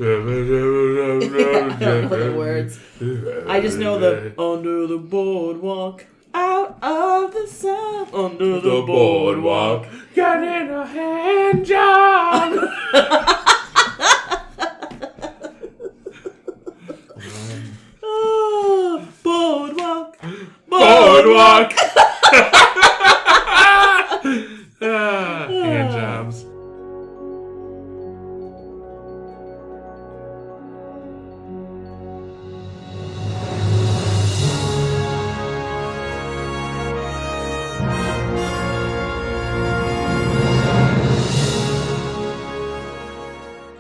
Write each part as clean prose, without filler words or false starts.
I don't know the words. I just know the under the boardwalk, out of the sun, under the boardwalk, got in a hand job. Boardwalk. Hand jobs.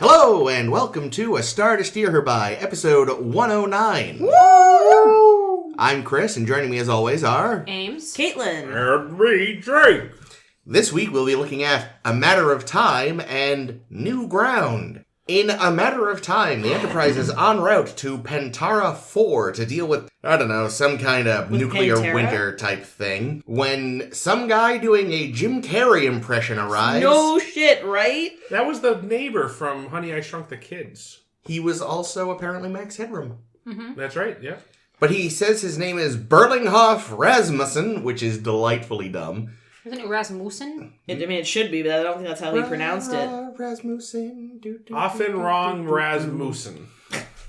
Hello, and welcome to A Star to Steer Her By, episode 109. Woo! I'm Chris, and joining me as always are... Ames. Caitlin. And me, Drake. This week we'll be looking at A Matter of Time and New Ground. In A Matter of Time, the Enterprise is en route to Pantara 4 to deal with, I don't know, some kind of nuclear Pantera? winter type thing, when some guy doing a Jim Carrey impression arrives. No shit, right? That was the neighbor from Honey, I Shrunk the Kids. He was also apparently Max Headroom. Mm-hmm. That's right, yeah. But he says his name is Berlinghoff Rasmussen, which is delightfully dumb. Isn't it Rasmussen? It should be, but I don't think that's how he pronounced it. Rasmussen. Often wrong Rasmussen.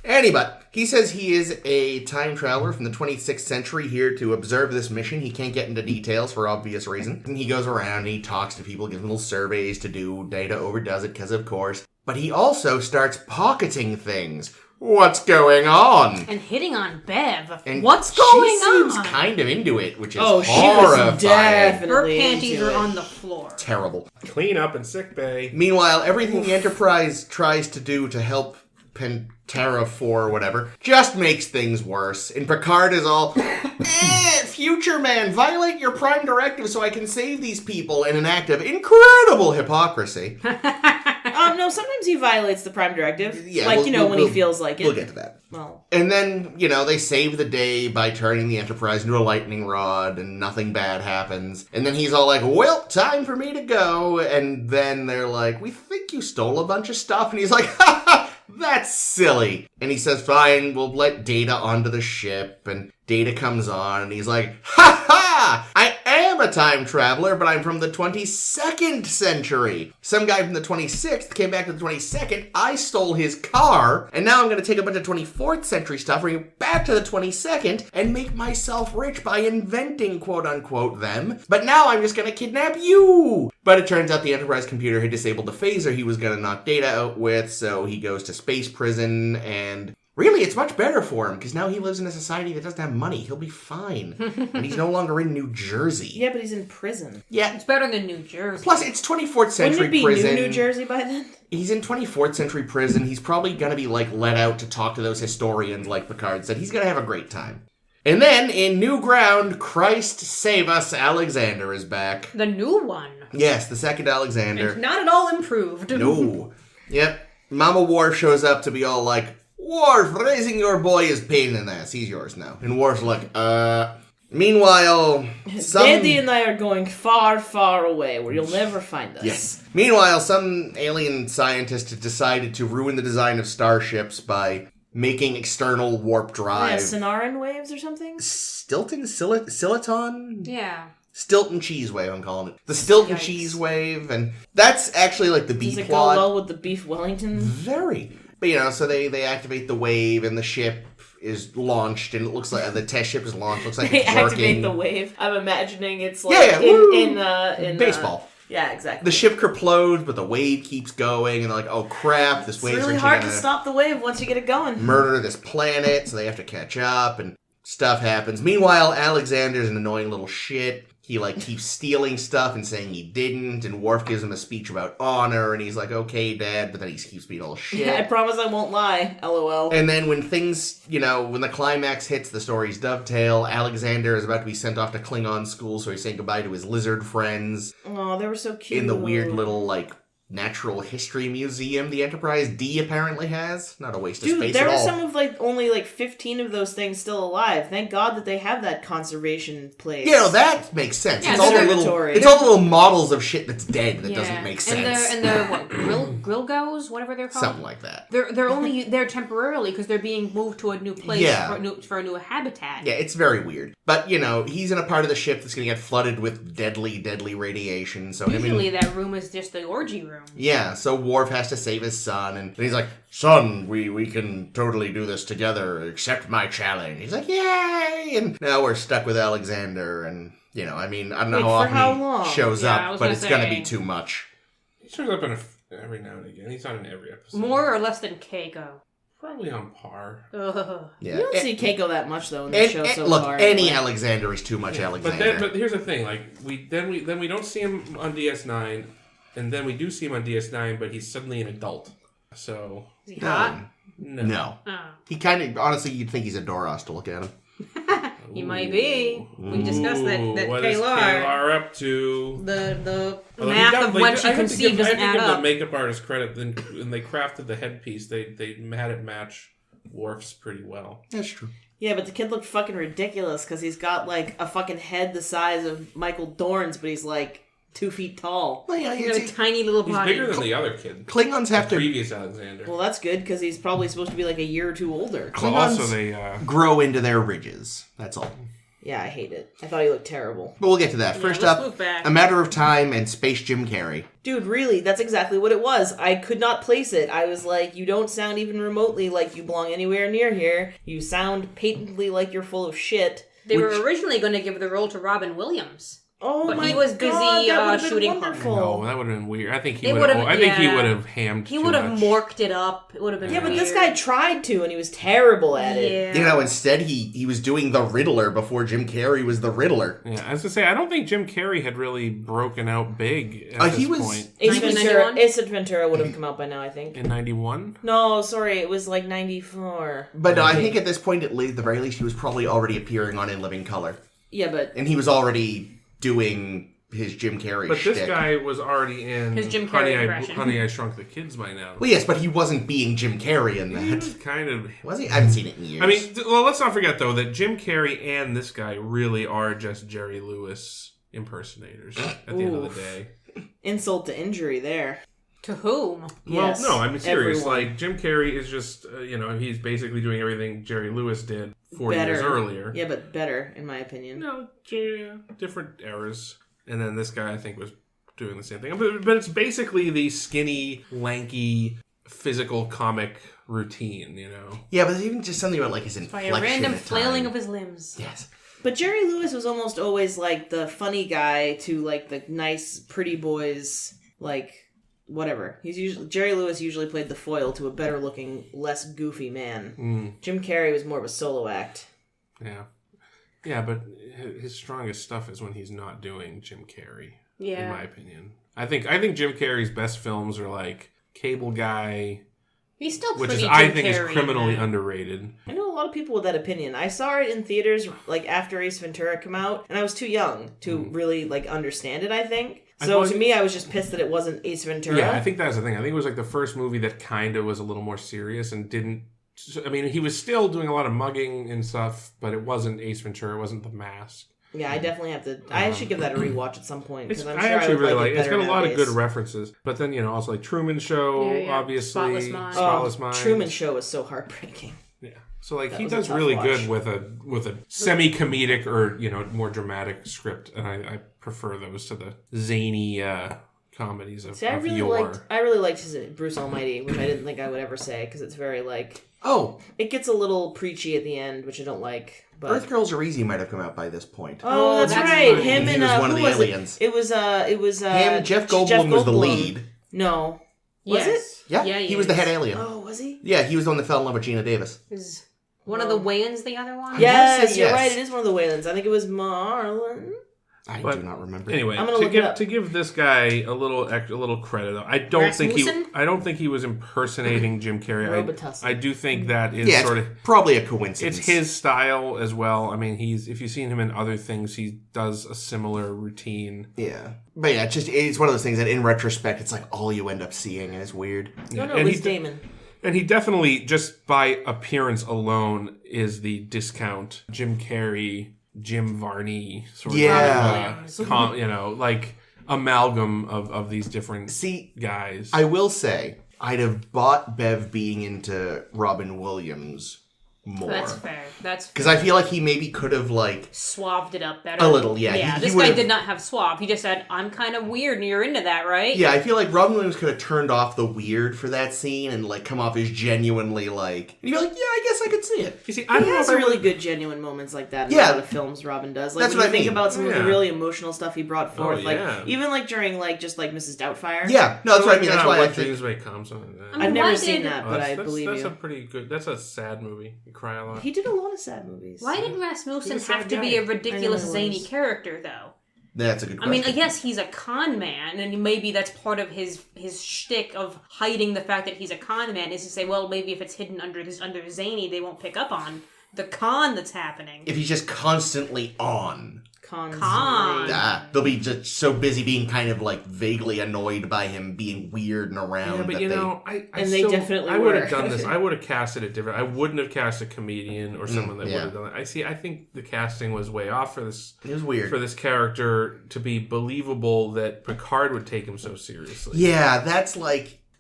Anyway, he says he is a time traveler from the 26th century here to observe this mission. He can't get into details for obvious reasons. And he goes around and he talks to people, gives them little surveys to do. Data overdoes it because of course. But he also starts pocketing things. What's going on? And hitting on Bev. And What's going she seems on? kind of into it, which is Oh, she horrifying. was definitely Her panties into are it. on the floor. Terrible. Clean up in sick bay. Meanwhile, everything the Enterprise tries to do to help Pantera 4 or whatever just makes things worse. And Picard is all, future man, violate your prime directive so I can save these people in an act of incredible hypocrisy. No, sometimes he violates the Prime Directive. Yeah, like, we'll- when he feels like it. We'll get to that. Well, And then, they save the day by turning the Enterprise into a lightning rod, and nothing bad happens. And then he's all like, well, time for me to go. And then they're like, we think you stole a bunch of stuff. And he's like, ha ha, that's silly. And he says, fine, we'll let Data onto the ship. And Data comes on, and he's like, ha ha, I am a time traveler, but I'm from the 22nd century. Some guy from the 26th came back to the 22nd, I stole his car, and now I'm going to take a bunch of 24th century stuff, bring it back to the 22nd, and make myself rich by inventing, quote-unquote, them. But now I'm just going to kidnap you! But it turns out the Enterprise computer had disabled the phaser he was going to knock Data out with, so he goes to space prison, and... really, it's much better for him, because now he lives in a society that doesn't have money. He'll be fine. And he's no longer in New Jersey. yeah, but he's in prison. Yeah. It's better than New Jersey. Plus, it's 24th century Wouldn't it be prison. New Jersey by then? He's in 24th century prison. He's probably going to be, let out to talk to those historians like Picard said. He's going to have a great time. And then, in New Ground, Christ save us, Alexander is back. The new one. Yes, the second Alexander. It's not at all improved. No. Yep. Mama Worf shows up to be all like, Worf, raising your boy is pain in the ass. He's yours now. And Worf's like, Meanwhile, Daddy and I are going far, far away where you'll never find us. Yes. Meanwhile, some alien scientist has decided to ruin the design of starships by making external warp Yeah, drive. Sonoran waves or something? Silaton? Yeah. Stilton cheese wave, I'm calling it. The Stilton Yikes. cheese wave, and that's actually the B Does it plot. go well with the beef Wellington? Very. But so they activate the wave and the ship is launched and it looks like the test ship is launched. Looks like They it's activate working. the wave. I'm imagining it's like Yeah, in baseball. Yeah, exactly. The ship kerplodes, but the wave keeps going, and they're like, "Oh crap! This It's wave's really actually hard gonna to stop the wave once you get it going. murder this planet." So they have to catch up, and stuff happens. Meanwhile, Alexander's an annoying little shit. He keeps stealing stuff and saying he didn't, and Worf gives him a speech about honor, and he's like, "Okay, Dad," but then he keeps being all shit. Yeah, I promise I won't lie. LOL. And then when things, when the climax hits, the stories dovetail. Alexander is about to be sent off to Klingon school, so he's saying goodbye to his lizard friends Oh, they were so cute. in the weird little, natural history museum the Enterprise D apparently has. Not a waste of space there at were all. some of only 15 of those things still alive. Thank God that they have that conservation place. Yeah, that makes sense. Yeah, it's all the little models of shit that's dead that doesn't make sense. And they're what, Grilgos, whatever they're called? Something like that. They're only there temporarily because they're being moved to a new place for a new habitat. Yeah, it's very weird. But, he's in a part of the ship that's going to get flooded with deadly, deadly radiation. So usually that room is just the orgy room. Yeah, so Worf has to save his son, and he's like, son, we can totally do this together, accept my challenge. He's like, yay! And now we're stuck with Alexander, and, I don't know how often he shows up, but it's going to be too much. He shows up every now and again. He's not in every episode. More or less than Keiko. Probably on par. Yeah. You don't see Keiko that much, though, in the show so far. Look, any Alexander is too much Alexander. But here's the thing, we don't see him on DS9, and then we do see him on DS9, but he's suddenly an adult. So is he hot? No. Oh. He kind of, honestly, you'd think he's a Doros to look at him. He might be. We discussed that what is Kaylar up to? The math of when she conceived doesn't add up. I have to give the makeup artist credit. When they crafted the headpiece, they had it match Worf's pretty well. That's true. Yeah, but the kid looked fucking ridiculous because he's got a fucking head the size of Michael Dorn's, but he's 2 feet tall. Well, yeah, he's got a tiny little body. He's bigger than the other kid. Klingons have to... previous Alexander. Well, that's good, because he's probably supposed to be a year or two older. Klingons also they grow into their ridges. That's all. Yeah, I hate it. I thought he looked terrible. But we'll get to that. First up, A Matter of Time and Space Jim Carrey. Dude, really, that's exactly what it was. I could not place it. I was like, you don't sound even remotely like you belong anywhere near here. You sound patently like you're full of shit. They were originally going to give the role to Robin Williams. Oh but my he was busy God, shooting wonderful. No, that would have been weird. I think he would have. I think he would have hammed. He would have morked it up. It would have been. Yeah, but this guy tried to, and he was terrible at it. Instead he was doing the Riddler before Jim Carrey was the Riddler. Yeah, I was gonna say I don't think Jim Carrey had really broken out big at this point. Ace Ventura would have come out by now, I think. In 91? No, sorry, it was 94. But no, I think at this point, at the very least, he was probably already appearing on In Living Color. Yeah, but and he was already doing his Jim Carrey But shtick. this guy was already in his Jim Carrey Honey, I Shrunk the Kids by now. Well, yes, but he wasn't being Jim Carrey in that. He was kind of... Was he? I haven't seen it in years. I mean, well, let's not forget, though, that Jim Carrey and this guy really are just Jerry Lewis impersonators at the end of the day. Insult to injury there. To whom? Yes, well, no, I'm serious. Everyone. Jim Carrey is just, he's basically doing everything Jerry Lewis did 4 years earlier. Yeah, but better, in my opinion. No, yeah, different eras. And then this guy, I think, was doing the same thing. But it's basically the skinny, lanky, physical comic routine, Yeah, but there's even just something about, his inflection. By a random flailing of his limbs. Yes. But Jerry Lewis was almost always, the funny guy to, the nice, pretty boys, whatever. Jerry Lewis usually played the foil to a better-looking, less goofy man. Jim Carrey was more of a solo act. Yeah. Yeah, but his strongest stuff is when he's not doing Jim Carrey. Yeah. In my opinion, I think Jim Carrey's best films are Cable Guy. He's still pretty which is Jim I think Carrey, is criminally underrated. I know a lot of people with that opinion. I saw it in theaters after Ace Ventura came out, and I was too young to really understand it. I think. So to me, I was just pissed that it wasn't Ace Ventura. Yeah, I think that's the thing. I think it was the first movie that kind of was a little more serious and didn't. I mean, he was still doing a lot of mugging and stuff, but it wasn't Ace Ventura. It wasn't The Mask. Yeah, I definitely have to. I should give that a rewatch at some point because I'm sure I actually really like it. It's got a lot nowadays. of good references, but then also Truman Show, obviously, Spotless Mind. Truman Show is so heartbreaking. Yeah, so he does really good with a semi-comedic or more dramatic script, and I prefer those to the zany comedies of I really liked his Bruce Almighty, which I didn't think I would ever say because it's very it gets a little preachy at the end, which I don't like. But Earth Girls Are Easy might have come out by this point. Oh, that's right. Funny. Him and he was one of the was aliens. It was him. Jeff Goldblum was the lead. No, was it? Yeah, he was the head alien. Oh, was he? Yeah, he was the one that fell in love with Gina Davis. Is one of the Wayans the other one? Yes, you're right. It is one of the Wayans. I think it was Marlon. I do not remember. Anyway, I'm gonna look it up. to give this guy a little credit, though, I don't think he was impersonating Jim Carrey. I do think that is sort of probably a coincidence. It's his style as well. I mean, if you've seen him in other things, he does a similar routine. Yeah, but yeah, it's one of those things that in retrospect, it's like all you end up seeing, and it's weird. No, it was Damon. And he definitely, just by appearance alone, is the discount Jim Carrey, Jim Varney sort of, like amalgam of these different guys. I will say, I'd have bought Bev being into Robin Williams more. That's fair. Because I feel like he maybe could have suaved it up better. A little, yeah. Yeah, this guy did not have suave. He just said, "I'm kind of weird, and you're into that, right?" Yeah, I feel like Robin Williams could have turned off the weird for that scene and come off as genuinely and you're like, yeah, I guess I could see it. You see, he has really good genuine moments like that in a lot of films. Robin does. That's when you think about some of the really emotional stuff he brought forth, even during just Mrs. Doubtfire. Yeah, no, that's what I mean. That's why I think. I've never seen that, but I believe you. That's a pretty good. That's a sad movie. You cry a lot. He did a lot of sad movies. Why did Rasmussen have to be a ridiculous, zany character, though? That's a good question. I mean, I guess he's a con man, and maybe that's part of his shtick of hiding the fact that he's a con man, is to say, well, maybe if it's hidden under zany, they won't pick up on the con that's happening. If he's just constantly on. Con. They'll be just so busy being kind of vaguely annoyed by him being weird and around. Yeah, but they definitely I would have done this. I would have casted it different. I wouldn't have cast a comedian or someone that would have done it. I think the casting was way off for this. It was weird. For this character to be believable that Picard would take him so seriously. Yeah, that's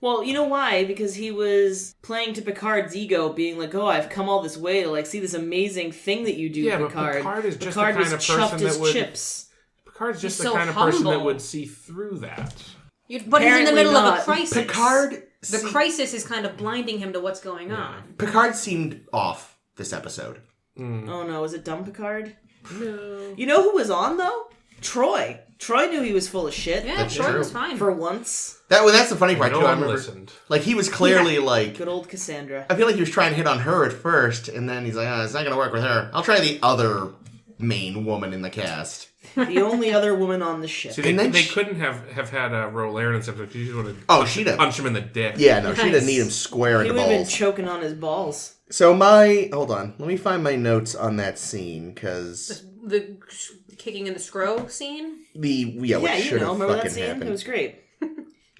Well, you know why? Because he was playing to Picard's ego, being like, "Oh, I've come all this way to see this amazing thing that you do, Picard." But Picard is just the kind of person that would. Picard's just the kind of person that would see through that. But he's in the middle of a crisis. The crisis is kind of blinding him to what's going on. Picard seemed off this episode. Oh no, is it dumb Picard? No. You know who was on though? Troy. Troy knew he was full of shit. Yeah, Troy was fine. For once. That's the funny part, too. I remember. Listened. He was clearly good old Cassandra. I feel like he was trying to hit on her at first, and then he's like, it's not going to work with her. I'll try the other main woman in the cast. The only other woman on the ship. See, they couldn't have had a Rolaire in this episode. She would have she'd have punched him in the dick. Yeah, no, she'd have kneed him square in the balls. He would have been choking on his balls. So hold on. Let me find my notes on that scene, because... The kicking in the scroll scene? What should have remember fucking that scene? happened. It was great.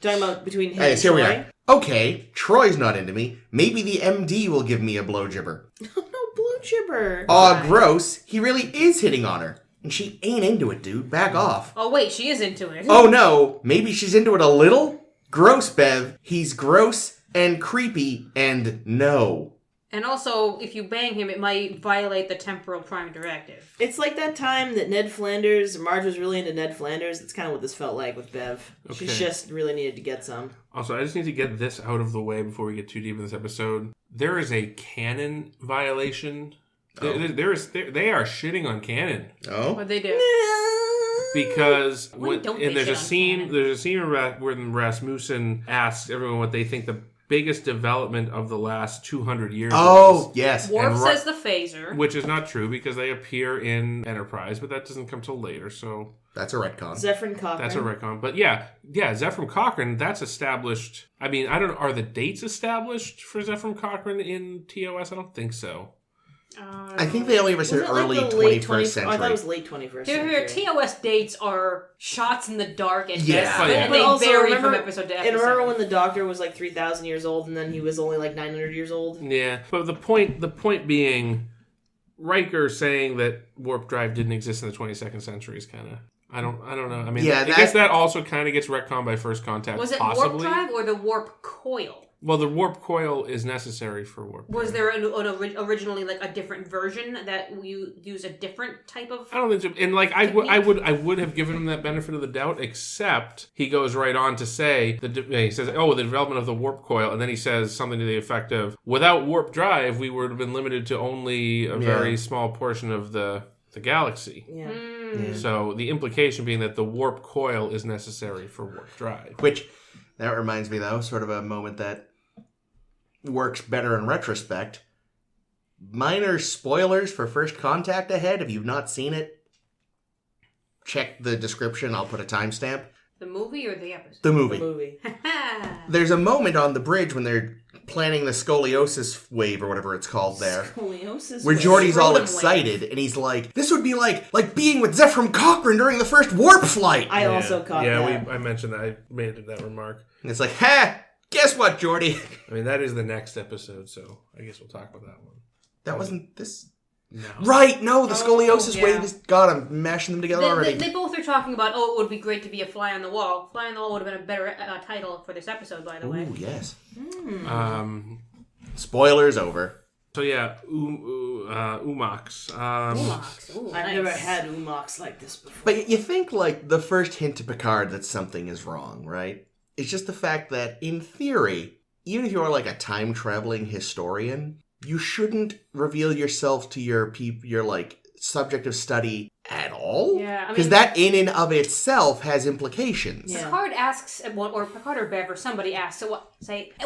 Talking about between him and here Troy. we are. Okay, Troy's not into me. Maybe the MD will give me a blowjibber. No, blue jibber. Aw, gross. He really is hitting on her. And she ain't into it, dude. Back off. Oh, wait, she is into it. Oh, no. Maybe she's into it a little? Gross, Bev. He's gross and creepy and no. And also, if you bang him, it might violate the temporal prime directive. It's like that time that Marge was really into Ned Flanders. That's kind of what this felt like with Bev. Okay. She just really needed to get some. Also, I just need to get this out of the way before we get too deep in this episode. There is a canon violation. Oh. They are shitting on canon. Oh? What'd they do? There's a scene where Rasmussen asks everyone what they think the biggest development of the last 200 years. Oh, yes. Worf says the phaser. Which is not true because they appear in Enterprise, but that doesn't come till later, so... That's a retcon. Zephyr Cochrane. That's a retcon. But yeah, Zephyr Cochrane, that's established. I mean, I don't know, are the dates established for Zephyr Cochrane in TOS? I don't think so. I think they only ever said early 21st century. I thought it was late 21st century. Their TOS dates are shots in the dark and and they vary from episode to episode. And remember when the Doctor was 3,000 years old and then he was only 900 years old? Yeah, but the point being, Riker saying that warp drive didn't exist in the 22nd century is kind of... I don't know. I mean, I guess that also kind of gets retconned by First Contact. Was it possibly. warp drive or the warp coil? Well, the warp coil is necessary for warp. Was there originally a different version that you use a different type of? I don't think so. And I would have given him that benefit of the doubt, except he goes right on to say he says, "Oh, the development of the warp coil," and then he says something to the effect of, "Without warp drive, we would have been limited to only a very small portion of the galaxy." Yeah. So the implication being that the warp coil is necessary for warp drive. Which, that reminds me though, sort of a moment that works better in retrospect. Minor spoilers for First Contact ahead if you've not seen it. check the description. I'll put a timestamp. The movie or the episode? The The movie. movie. There's a moment on the bridge when they're planning the scoliosis wave or whatever it's called there. Scoliosis. Where wave. Geordi's all Scrotum excited, and he's like, "This would be like being with Zephram Cochrane during the first warp flight." I also caught that. I mentioned that. I made that remark. And it's like, "Ha! Guess what, Geordi? I mean, that is the next episode, so I guess we'll talk about that one. That wasn't this." No. Right? No, the scoliosis yeah. wave is. God, I'm mashing them together already. They both are talking about, it would be great to be a fly on the wall. Fly on the wall would have been a better title for this episode, by the way. Ooh, yes. Um. Spoilers over. So yeah, Umox. Umox. Ooh, I've nice. never had umox like this before. But you think, like, the first hint to Picard that something is wrong, right? It's just the fact that, in theory, even if you're, like, a time-traveling historian, you shouldn't reveal yourself to your like, subject of study at all. Yeah, I mean... Because that, in and of itself, has implications. Yeah. Picard asks, or Picard or Bev or somebody asks, at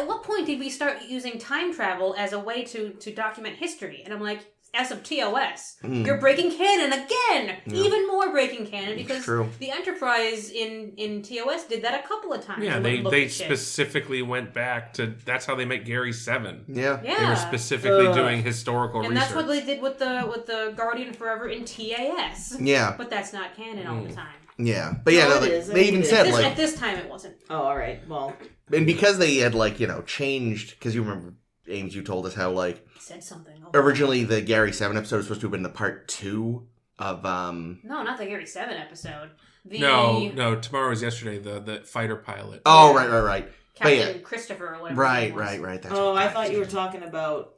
what point did we start using time travel as a way to document history? And I'm like, as of TOS, you're breaking canon again! Even more breaking canon, because True. the Enterprise in TOS did that a couple of times. Yeah, They they looked at shit. specifically went back to. That's how they make Gary 7. Yeah. Yeah. They were specifically doing historical and research. that's what they did with the Guardian Forever in TAS. Yeah. But that's not canon all the time. Yeah. But yeah, No, no, it they, is. I they mean, even it is. said, At like... this time, it wasn't. Oh, all right. Well, And because they had, like, changed... Because you remember, Ames, you told us how, like... Said something. Originally, the Gary 7 episode was supposed to have been the part 2 of, No, not the Gary 7 episode. No. Tomorrow was yesterday. The fighter pilot. Oh, right. But Captain yeah. Christopher or whatever. his name was. Right. That's I what thought you were talking about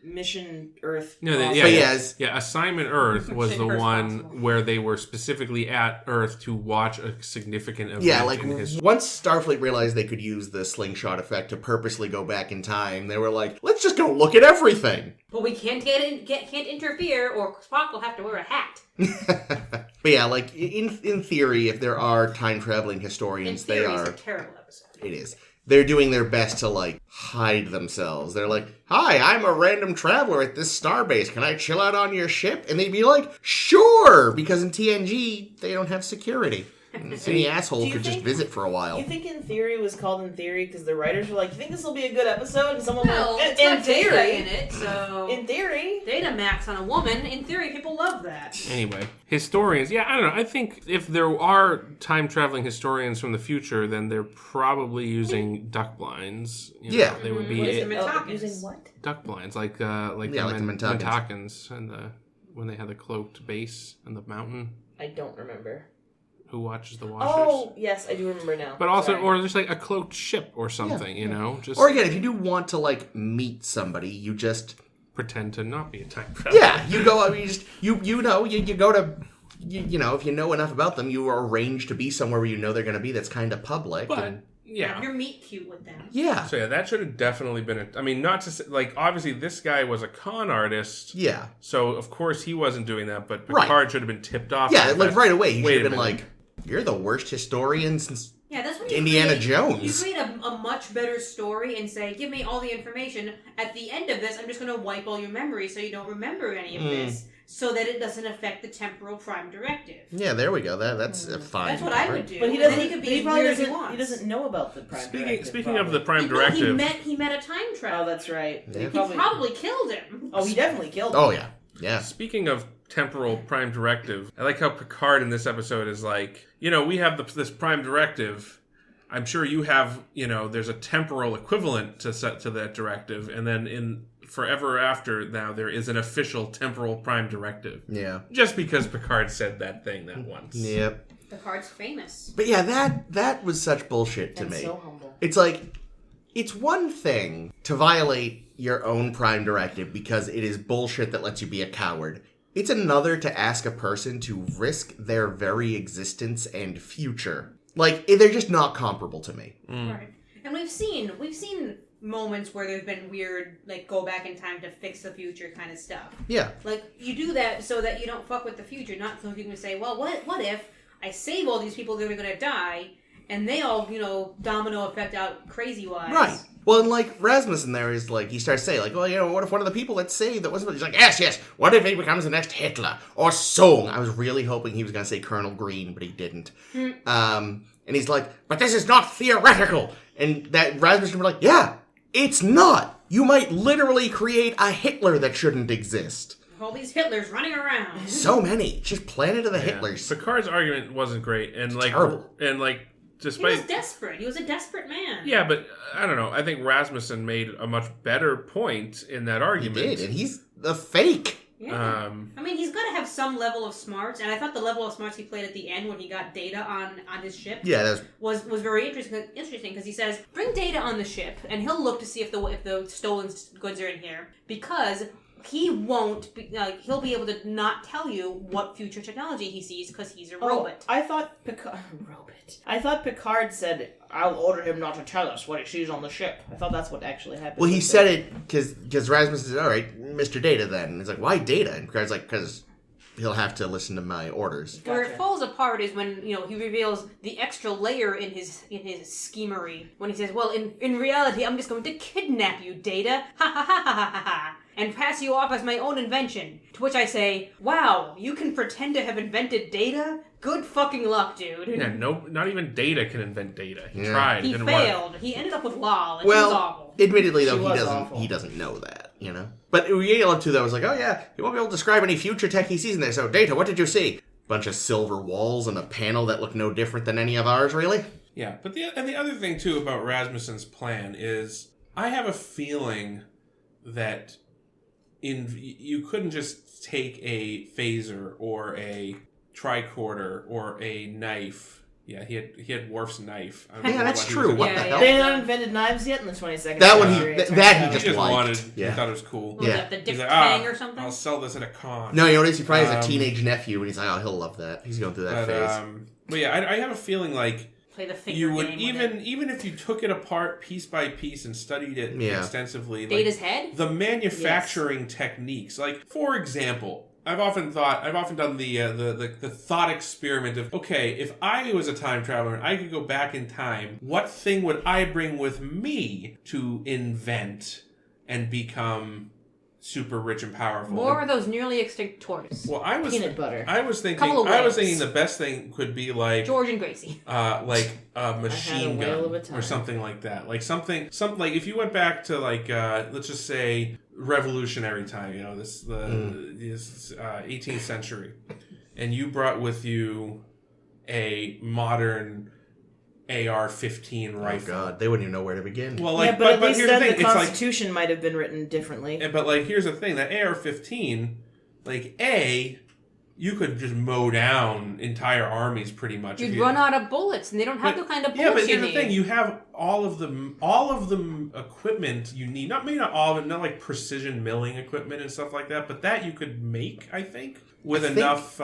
Mission Earth. No, Awesome. yeah, But yeah, yes. yeah. Assignment Earth was the First one possible. where they were specifically at Earth to watch a significant event Yeah, like, in history. once Starfleet realized they could use the slingshot effect to purposely go back in time, they were like, let's just go look at everything. But we can't can't interfere, or Spock will have to wear a hat. But yeah, like, in theory, if there are time-traveling In historians, theory, they it's are... a terrible episode. It is. They're doing their best to, like, hide themselves. They're like, hi, I'm a random traveler at this starbase. Can I chill out on your ship? And they'd be like, sure! Because in TNG, they don't have security. Any asshole Do you could just think- visit for a while. You think In Theory was called In Theory because the writers were like, you think this will be a good episode? And someone Well, went, it's in got data theory. in it, so... In theory. Data max on a woman, in theory, people love that. Anyway, historians. Yeah, I don't know. I think if there are time traveling historians from the future, then they're probably using duck blinds. You know, Yeah. they would What is be the Mintakans? Using what? duck blinds, like Yeah, the like the Mintakans. Mintakans and when they had the cloaked base and the mountain. I don't remember. Who watches the Watchers? Oh, yes, I do remember now. But also, Sorry. or just like a cloaked ship or something, you know? Just Or again, if you do want to, like, meet somebody, you just... pretend to not be a time traveler. Yeah, you go, I mean, you go to... You know, if you know enough about them, you arrange to be somewhere where you know they're going to be that's kind of public. But, and, yeah. Have your meet cute with them. yeah. So yeah, that should have definitely been I mean, not to say, like, obviously this guy was a con artist, Yeah. so of course he wasn't doing that, but Right. Picard should have been tipped off. Yeah, to the like, fact- right away, you Wait should a have been minute. like, you're the worst historian since... Yeah, that's when you Indiana create, Jones. You create a much better story and say, give me all the information. At the end of this, I'm just going to wipe all your memories so you don't remember any of this, so that it doesn't affect the temporal prime directive. Yeah, there we go. That's a fine That's what I part. would do. But he And then doesn't. he could But be he as probably weird as he doesn't. wants. He doesn't know about the prime directive. Speaking of the probably. prime directive, He met a time travel. Oh, that's right. Yeah. He He probably. probably killed him. Oh, he definitely killed him. Oh, yeah. Yeah. speaking of temporal prime directive, I like how Picard in this episode is like, you know, we have this prime directive. I'm sure you have, you know, there's a temporal equivalent to that directive, and then in Forever After now there is an official temporal prime directive. Yeah. Just because Picard said that thing that once. Yep. Picard's famous. But yeah, that was such bullshit to And me. so humble. It's like, it's one thing to violate your own prime directive because it is bullshit that lets you be a coward. It's another to ask a person to risk their very existence and future. Like, they're just not comparable to me. Right. And we've seen moments where there's been weird, like, go back in time to fix the future kind of stuff. Yeah. Like, you do that so that you don't fuck with the future, not so you can say, well, what if I save all these people that are going to die, and they all, you know, domino effect out crazy-wise. Right. Well, and like Rasmussen there is like, he starts saying like, well, you know, what if one of the people that saved that wasn't, he's like, yes, what if he becomes the next Hitler or Sung? I was really hoping he was going to say Colonel Green, but he didn't. And he's like, but this is not theoretical. And that Rasmussen was like, yeah, it's not. You might literally create a Hitler that shouldn't exist. All these Hitlers running around. So many. Just Planet of the Hitlers. Picard's argument wasn't great, and like, terrible. And like, despite he was desperate. He was a desperate man. Yeah, but I don't know. I think Rasmussen made a much better point in that argument. He did, and he's the fake. Yeah. I mean, he's got to have some level of smarts, and I thought the level of smarts he played at the end when he got Data on his ship was very interesting because he says, bring Data on the ship, and he'll look to see if the stolen goods are in here, because he won't be, he'll be able to not tell you what future technology he sees because he's a robot. I thought Picard said, I'll order him not to tell us what he sees on the ship. I thought that's what actually happened. Well, he said it because Rasmussen said, all right, Mr. Data then. And he's like, why Data? And Picard's like, because he'll have to listen to my orders. Gotcha. Where it falls apart is when, he reveals the extra layer in his schemery. When he says, well, in reality, I'm just going to kidnap you, Data. Ha ha ha ha ha ha. And pass you off as my own invention. To which I say, wow, you can pretend to have invented Data? Good fucking luck, dude. Yeah, not even Data can invent Data. He tried. He failed. Work. He ended up with Lal, and she was awful. Admittedly, though, he doesn't know that, But Yale too, that was like, oh yeah, he won't be able to describe any future tech he sees in there. So, Data, what did you see? Bunch of silver walls and a panel that looked no different than any of ours, really? Yeah, but the other thing too about Rasmussen's plan is, I have a feeling that you couldn't just take a phaser or a tricorder or a knife. Yeah, he had Worf's knife. Yeah, that's true. What the hell? They hadn't invented knives yet in the 22nd that one century. he just liked. Wanted. Yeah. He thought it was cool. Yeah. The Dick Tang or something? I'll sell this at a con. No, you notice he probably has a teenage nephew, and he's like, oh, he'll love that. He's going through that phase. But yeah, I have a feeling like play the finger you would game even if you took it apart piece by piece and studied it extensively. Data's head? The manufacturing techniques. Like, for example, I've often done the thought experiment of, okay, if I was a time traveler and I could go back in time, what thing would I bring with me to invent and become super rich and powerful? More of those nearly extinct toys. Well, peanut butter. I was thinking the best thing could be like George and Gracie. Like a machine gun or something like that. Like something like if you went back to like let's just say revolutionary time, this 18th century, and you brought with you a modern AR-15 rifle. Oh God, they wouldn't even know where to begin. Well, but at least here's then the thing. Constitution might have been written differently. But like, here's the thing: that AR-15, you could just mow down entire armies pretty much. You'd run out of bullets, and they don't have the kind of bullets but here's you the need. thing: you have all of the equipment you need. Not all of it, not like precision milling equipment and stuff like that, but that you could make. I think with enough.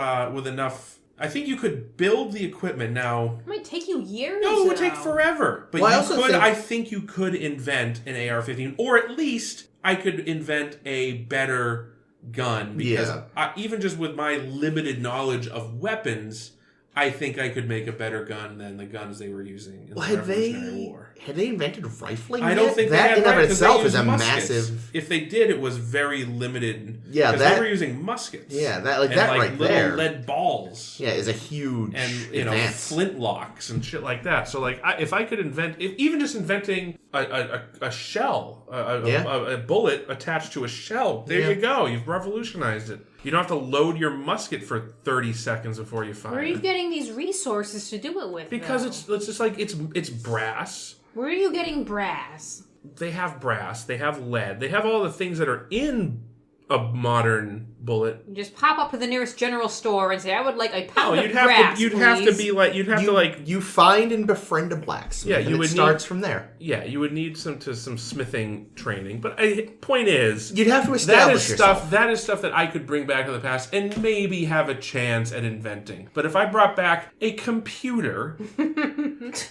I think you could build the equipment now. It might take you years. No, it would take forever. But I think you could invent an AR-15, or at least I could invent a better gun, because even just with my limited knowledge of weapons, I think I could make a better gun than the guns they were using in the Revolutionary War. Had they invented rifling? I don't think that in and of itself is a massive. If they did, it was very limited. Yeah, because they were using muskets. Yeah, that right little there, lead balls. Yeah, is a huge and advance. Flintlocks and shit like that. So like, if I could invent, even just inventing a shell, a bullet attached to a shell, there you go. You've revolutionized it. You don't have to load your musket for 30 seconds before you fire. Where are you getting these resources to do it with? Because it's just like it's brass. Where are you getting brass? They have brass. They have lead. They have all the things that are in a modern bullet. You just pop up to the nearest general store and say, "I would like a pound of brass." You'd have to you find and befriend a blacksmith. Yeah, it starts from there. Yeah, you would need some smithing training. But point is, you'd have to establish yourself. That is stuff that I could bring back to the past and maybe have a chance at inventing. But if I brought back a computer,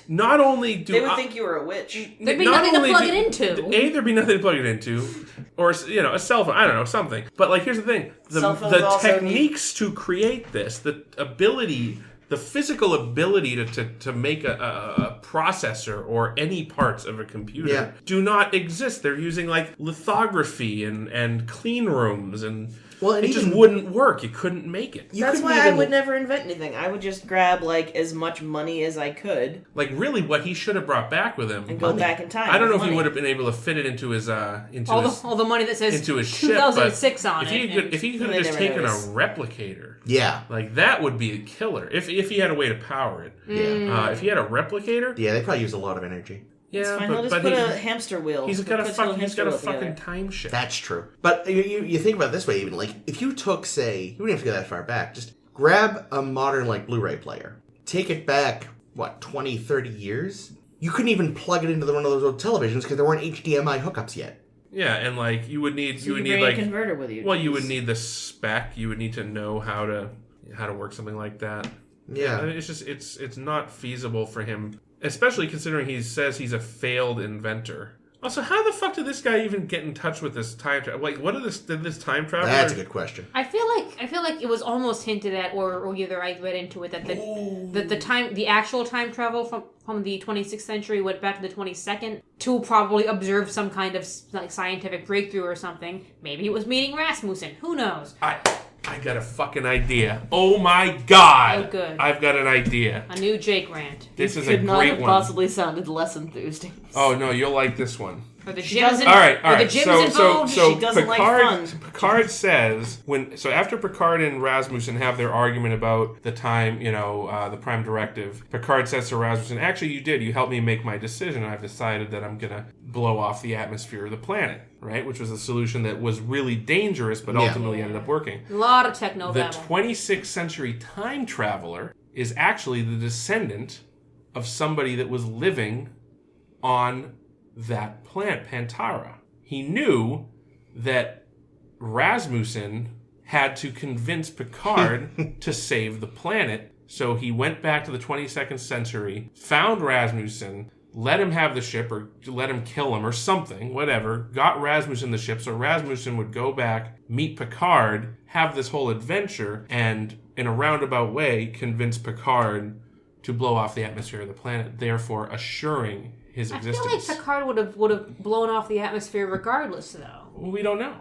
not only do they would think you were a witch. There'd be nothing to plug it into. There'd be nothing to plug it into, or a cell phone. I don't know, something. But like, here's the thing: the techniques to create this, the ability the physical ability to make a processor or any parts of a computer do not exist. They're using like lithography and clean rooms and it just wouldn't work. You couldn't make it. That's why I would never invent anything. I would just grab like as much money as I could. Like really, what he should have brought back with him and go back in time. I don't know if he would have been able to fit it into his all the money that says into his 2006 ship, on it. If he could have just taken a replicator, like that would be a killer. If he had a way to power it, if he had a replicator, they probably use a lot of energy. Yeah, fine. He'll just put a hamster wheel. He's got a fucking time ship. That's true. But you think about it this way, even like if you took, say, you wouldn't have to go that far back. Just grab a modern like Blu-ray player, take it back 20, 30 years. You couldn't even plug it into one of those old televisions because there weren't HDMI hookups yet. Yeah, and like you would need like a converter with you. Well, you would need the spec. You would need to know how to work something like that. Yeah, it's just it's not feasible for him. Especially considering he says he's a failed inventor. Also, how the fuck did this guy even get in touch with this time travel? Like, did this time traveler? That's a good question. I feel like it was almost hinted at, or either I read into it that the actual time travel from the 26th century went back to the 22nd to probably observe some kind of like scientific breakthrough or something. Maybe it was meeting Rasmussen. Who knows? I got a fucking idea. Oh my god! Oh, good. I've got an idea. A new Jake rant. This is a could not great have one. possibly sounded less enthused. Oh no, you'll like this one. Are the gyms All right. the gyms involved? So she doesn't Picard, like fun. Picard says after Picard and Rasmussen have their argument about the time, the Prime Directive, Picard says to Rasmussen, "Actually, you helped me make my decision. I've decided that I'm gonna blow off the atmosphere of the planet." Right, which was a solution that was really dangerous, but ultimately ended up working. A lot of techno. The 26th century time traveler is actually the descendant of somebody that was living on that planet, Pantara. He knew that Rasmussen had to convince Picard to save the planet, so he went back to the 22nd century, found Rasmussen, let him have the ship or let him kill him or something, whatever, got Rasmussen the ship so Rasmussen would go back, meet Picard, have this whole adventure, and in a roundabout way convince Picard to blow off the atmosphere of the planet, therefore assuring his existence. I feel like Picard would have blown off the atmosphere regardless, though. Well, we don't know.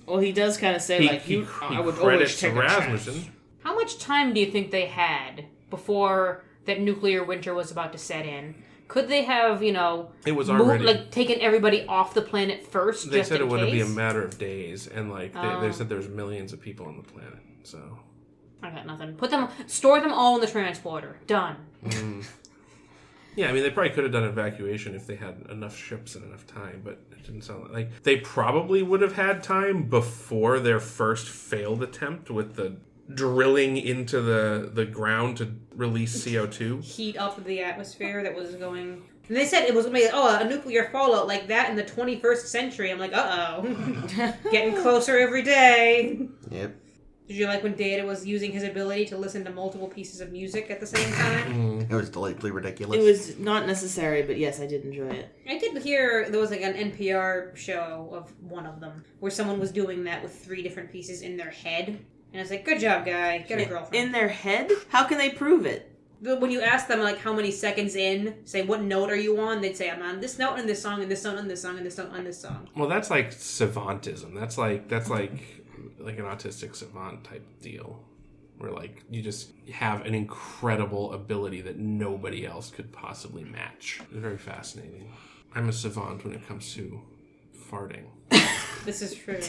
Well, he does kind of say, I would always take Rasmussen. a chance. How much time do you think they had before that nuclear winter was about to set in? Could they have, it was already taken everybody off the planet first? They just said in it would case? be a matter of days, and they said there's millions of people on the planet. So I got nothing. Store them all in the transporter. Done. Yeah, I mean, they probably could have done evacuation if they had enough ships and enough time, but it didn't sound like they probably would have had time before their first failed attempt with the drilling into the ground to release CO2. Heat up the atmosphere that was going... And they said it was going to be, a nuclear fallout like that in the 21st century. I'm like, uh-oh. Getting closer every day. Yep. Did you like when Data was using his ability to listen to multiple pieces of music at the same time? It was delightfully ridiculous. It was not necessary, but yes, I did enjoy it. I did hear there was an NPR show of one of them where someone was doing that with 3 different pieces in their head. And I was like, good job, guy. Get a girlfriend. In their head? How can they prove it? When you ask them, how many seconds in, say, what note are you on? They'd say, I'm on this note in this song, and this note on this song, and this note on this song. Well, that's like savantism. That's like an autistic savant type deal. Where, you just have an incredible ability that nobody else could possibly match. It's very fascinating. I'm a savant when it comes to farting. This is true.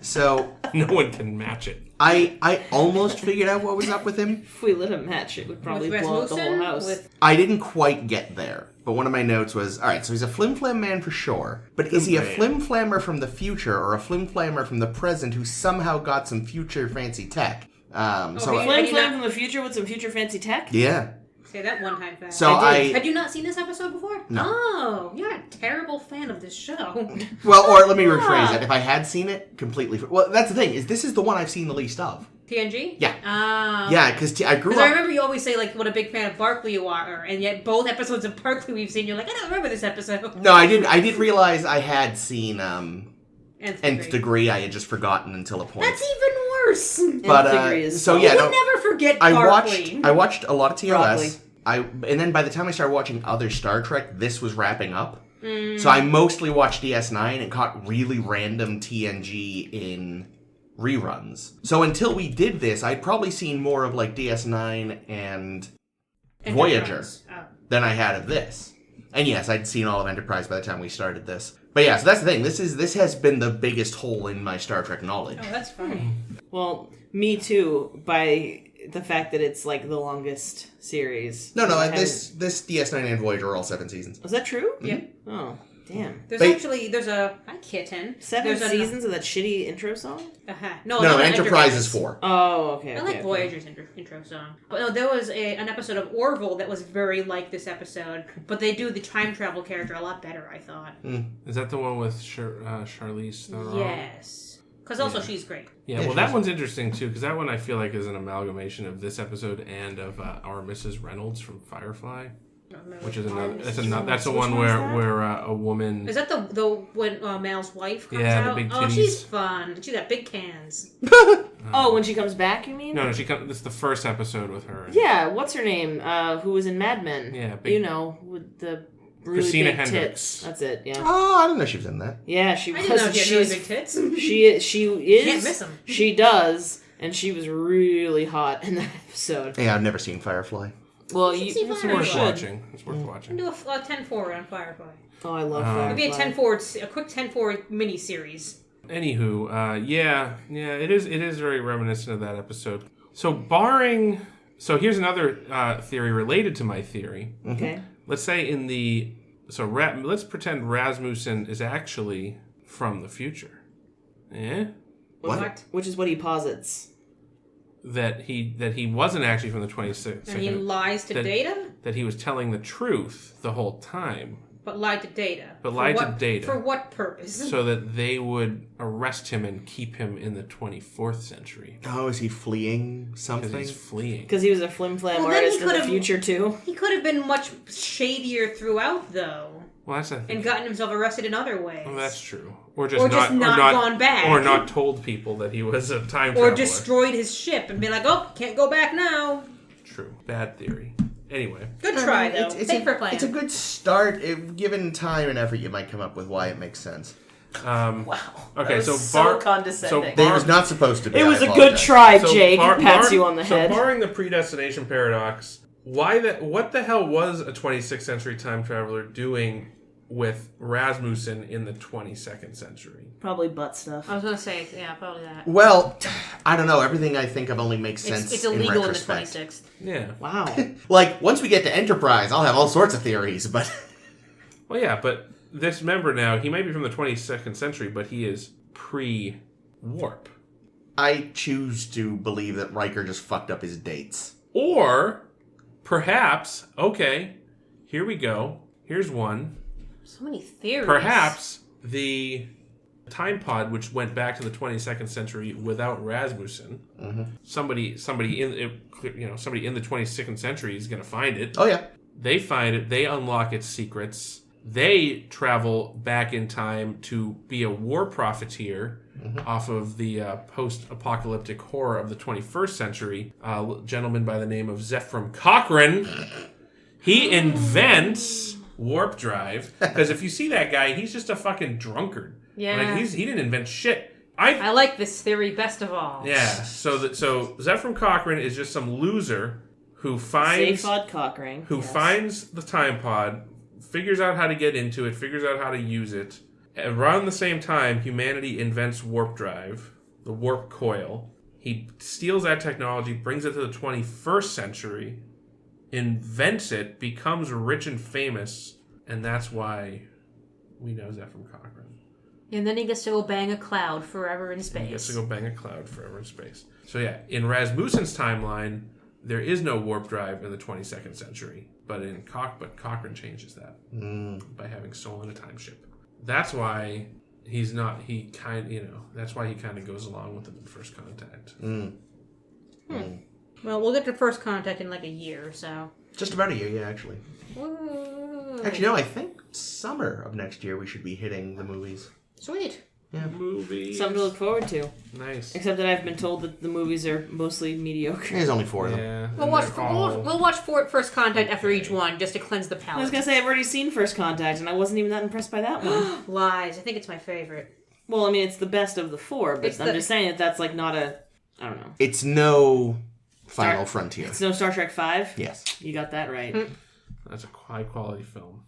So... no one can match it. I almost figured out what was up with him. If we let him match it, would probably blow up the whole house. I didn't quite get there. But one of my notes was, alright, so he's a flim-flam man for sure. But is he a flim-flammer from the future or a flim-flammer from the present who somehow got some future fancy tech? Flim-flam from the future with some future fancy tech? Yeah. Say that one time fast. So Had you not seen this episode before? No. Oh, you're a terrible fan of this show. Well, or let me rephrase it. If I had seen it, completely... Well, that's the thing, this is the one I've seen the least of. TNG? Yeah. Yeah, because I grew up... Because I remember you always say, what a big fan of Barkley you are, and yet both episodes of Barkley we've seen, you're like, I don't remember this episode. No, I did realize I had seen... Nth Degree. Degree. I had just forgotten until a point. That's even course. But Figures. so yeah, We'll no, never forget I Barkley. watched a lot of TOS. Broccoli. And then by the time I started watching other Star Trek, this was wrapping up. So I mostly watched DS9 and caught really random TNG in reruns. So until we did this, I'd probably seen more of like DS9 and Voyager than I had of this. And yes, I'd seen all of Enterprise by the time we started this. But yeah, so that's the thing. This has been the biggest hole in my Star Trek knowledge. Oh, that's funny. Well, me too, by the fact that it's like the longest series. No, this DS9 and Voyager are all 7 seasons. Was that true? Yeah. Oh, damn. There's a hi kitten. 7 seasons of that shitty intro song? No, Enterprise is 4. Oh, okay. I like Voyager's intro song. But no, there was an episode of Orville that was very like this episode, but they do the time travel character a lot better, I thought. Is that the one with Charlize Theron? Yes. Because also she's great. Yeah, well, that one's interesting, too, because that one I feel like is an amalgamation of this episode and of Our Mrs. Reynolds from Firefly. Which is another. That's the one where a woman. Is that the when Mal's wife comes Yeah, out? the big titties. Oh, she's fun. She's got big cans. Oh, when she comes back, you mean? No, she comes. It's the first episode with her. Yeah, what's her name? Who was in Mad Men? Yeah, you know, with the really Christina big Hendricks. tits. That's it. Yeah. Oh, I didn't know she was in that. Yeah, she I was. didn't know she had really big tits. She is. Can't miss 'em. She does, and she was really hot in that episode. Yeah, I've never seen Firefly. Well, It's you worth should. watching. It's worth watching. Do a 10-4 on Firefly. Oh, I love Firefly. Maybe a quick 10-4 mini-series. Anywho, yeah, it is very reminiscent of that episode. So here's another theory related to my theory. Okay. Let's say let's pretend Rasmussen is actually from the future. Yeah? What? Which is what he posits. That he wasn't actually from the 26th. And he lies to Data? That he was telling the truth the whole time. But lied to Data. To Data. For what purpose? So that they would arrest him and keep him in the 24th century. Oh, is he fleeing something? Because he's fleeing. Because he was a flim-flam Well, then he artist in the could've- future, too. He could have been much shadier throughout, though. Well, that's and gotten himself arrested in other ways. Well, that's true. Or just not gone back. Or not told people that he was a time traveler. Or destroyed his ship and be like, oh, can't go back now. True. Bad theory. Anyway. Good try, though. Thanks for playing. It's a good start. Given time and effort, you might come up with why it makes sense. Wow. Okay, that was so condescending. It was not supposed to be. It was a good try, Jake. Pats you on the head. So barring the predestination paradox, what the hell was a 26th century time traveler doing with Rasmussen in the 22nd century? Probably butt stuff. I was going to say, yeah, probably that. Well, I don't know. Everything I think of only makes sense. It's illegal in the retrospect. 26th. Yeah. Wow. Like, once we get to Enterprise, I'll have all sorts of theories, but... Well, yeah, but this member now, he might be from the 22nd century, but he is pre-warp. I choose to believe that Riker just fucked up his dates. Or, perhaps, okay, here we go. Here's one. So many theories. Perhaps the time pod, which went back to the 22nd century without Rasmussen, somebody in the 22nd century is going to find it. Oh, yeah. They find it. They unlock its secrets. They travel back in time to be a war profiteer off of the post-apocalyptic horror of the 21st century. A gentleman by the name of Zephram Cochrane. He invents warp drive, because if you see that guy, he's just a fucking drunkard. Yeah. Like, he didn't invent shit. I like this theory best of all. Yeah. So Zephram Cochrane is just some loser who finds finds the time pod, figures out how to get into it, figures out how to use it. Around the same time, humanity invents warp drive, the warp coil. He steals that technology, brings it to the 21st century, invents it, becomes rich and famous, and that's why we know Zephram Cochrane. And then he gets to go bang a cloud forever in space. He gets to go bang a cloud forever in space. So yeah, in Rasmussen's timeline, there is no warp drive in the 22nd century, but Cochrane changes that by having stolen a time ship. That's why that's why he kind of goes along with it in First Contact. Well, we'll get to First Contact in like a year or so. Just about a year, yeah, actually. Woo. Actually, no, I think summer of next year we should be hitting the movies. Sweet. movies. Something to look forward to. Nice. Except that I've been told that the movies are mostly mediocre. There's only 4 of them. Yeah. We'll watch First Contact after each one just to cleanse the I was palate. gonna say I've already seen First Contact, and I wasn't even that impressed by that one. Lies. I think it's my favorite. Well, I mean, it's the best of the 4, but I'm just saying that that's like not a. I don't know. It's no Final Frontier. It's no Star Trek 5. Yes. You got that right. That's a high quality film.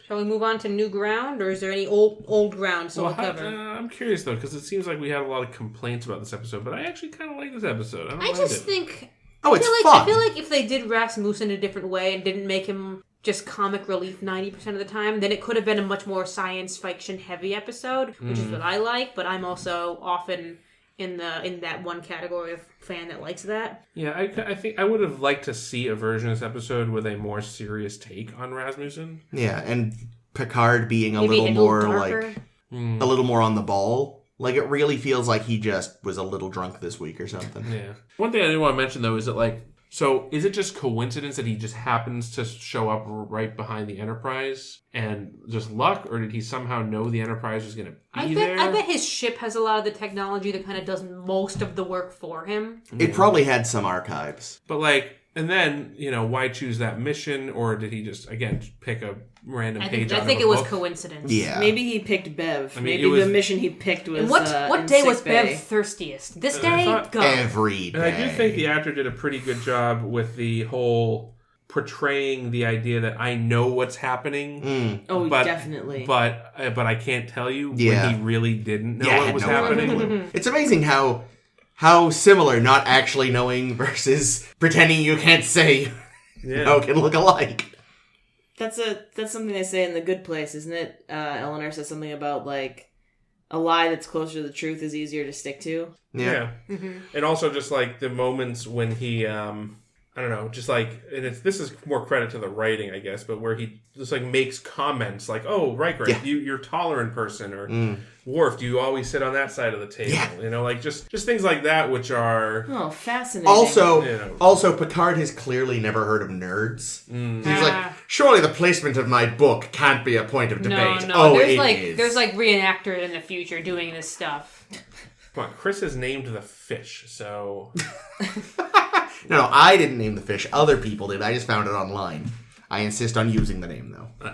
Shall we move on to new ground, or is there any old ground still to cover? I'm curious though, because it seems like we had a lot of complaints about this episode, but I actually kind of like this episode. I just think. Oh, it's I fun. feel like if they did Rasmussen a different way and didn't make him just comic relief 90% of the time, then it could have been a much more science fiction heavy episode, which is what I like. But I'm also often in that one category of fan that likes that. Yeah, I think I would have liked to see a version of this episode with a more serious take on Rasmussen. Yeah, and Picard being a Maybe little a more darker. like a little more on the ball. Like it really feels like he just was a little drunk this week or something. Yeah. One thing I did want to mention though is that like, so is it just coincidence that he just happens to show up right behind the Enterprise and just luck, or did he somehow know the Enterprise was going to be there? I bet his ship has a lot of the technology that kind of does most of the work for him. It probably had some archives. But like, and then, why choose that mission? Or did he just, again, pick a random page out I of think a it was book? coincidence. Yeah. Maybe he picked Bev. I mean, Maybe it was- the mission he picked was. And what in day was sickbay. Bev thirstiest? This I day? thought- Go. Every day. And I do think the actor did a pretty good job with the whole portraying the idea that I know what's happening. Oh, but, definitely. But I can't tell you Yeah. when he really didn't know Yeah, I what had was no fucking happening. clue. It's amazing how similar not actually knowing versus pretending you can't say can look alike. That's something they say in The Good Place, isn't it? Eleanor says something about like a lie that's closer to the truth is easier to stick to. Yeah. And also just like the moments when he, I don't know, just like, and this is more credit to the writing, I guess, but where he just like makes comments like, oh, Riker, you're taller in person, or Worf, do you always sit on that side of the table? Yeah. Like just things like that, which are... Oh, fascinating. Also, Picard has clearly never heard of nerds. He's like, surely the placement of my book can't be a point of debate. No. Oh, There's is. like reenactors in the future doing this stuff. Come on, Chris has named the fish, so... No, I didn't name the fish. Other people did. I just found it online. I insist on using the name, though.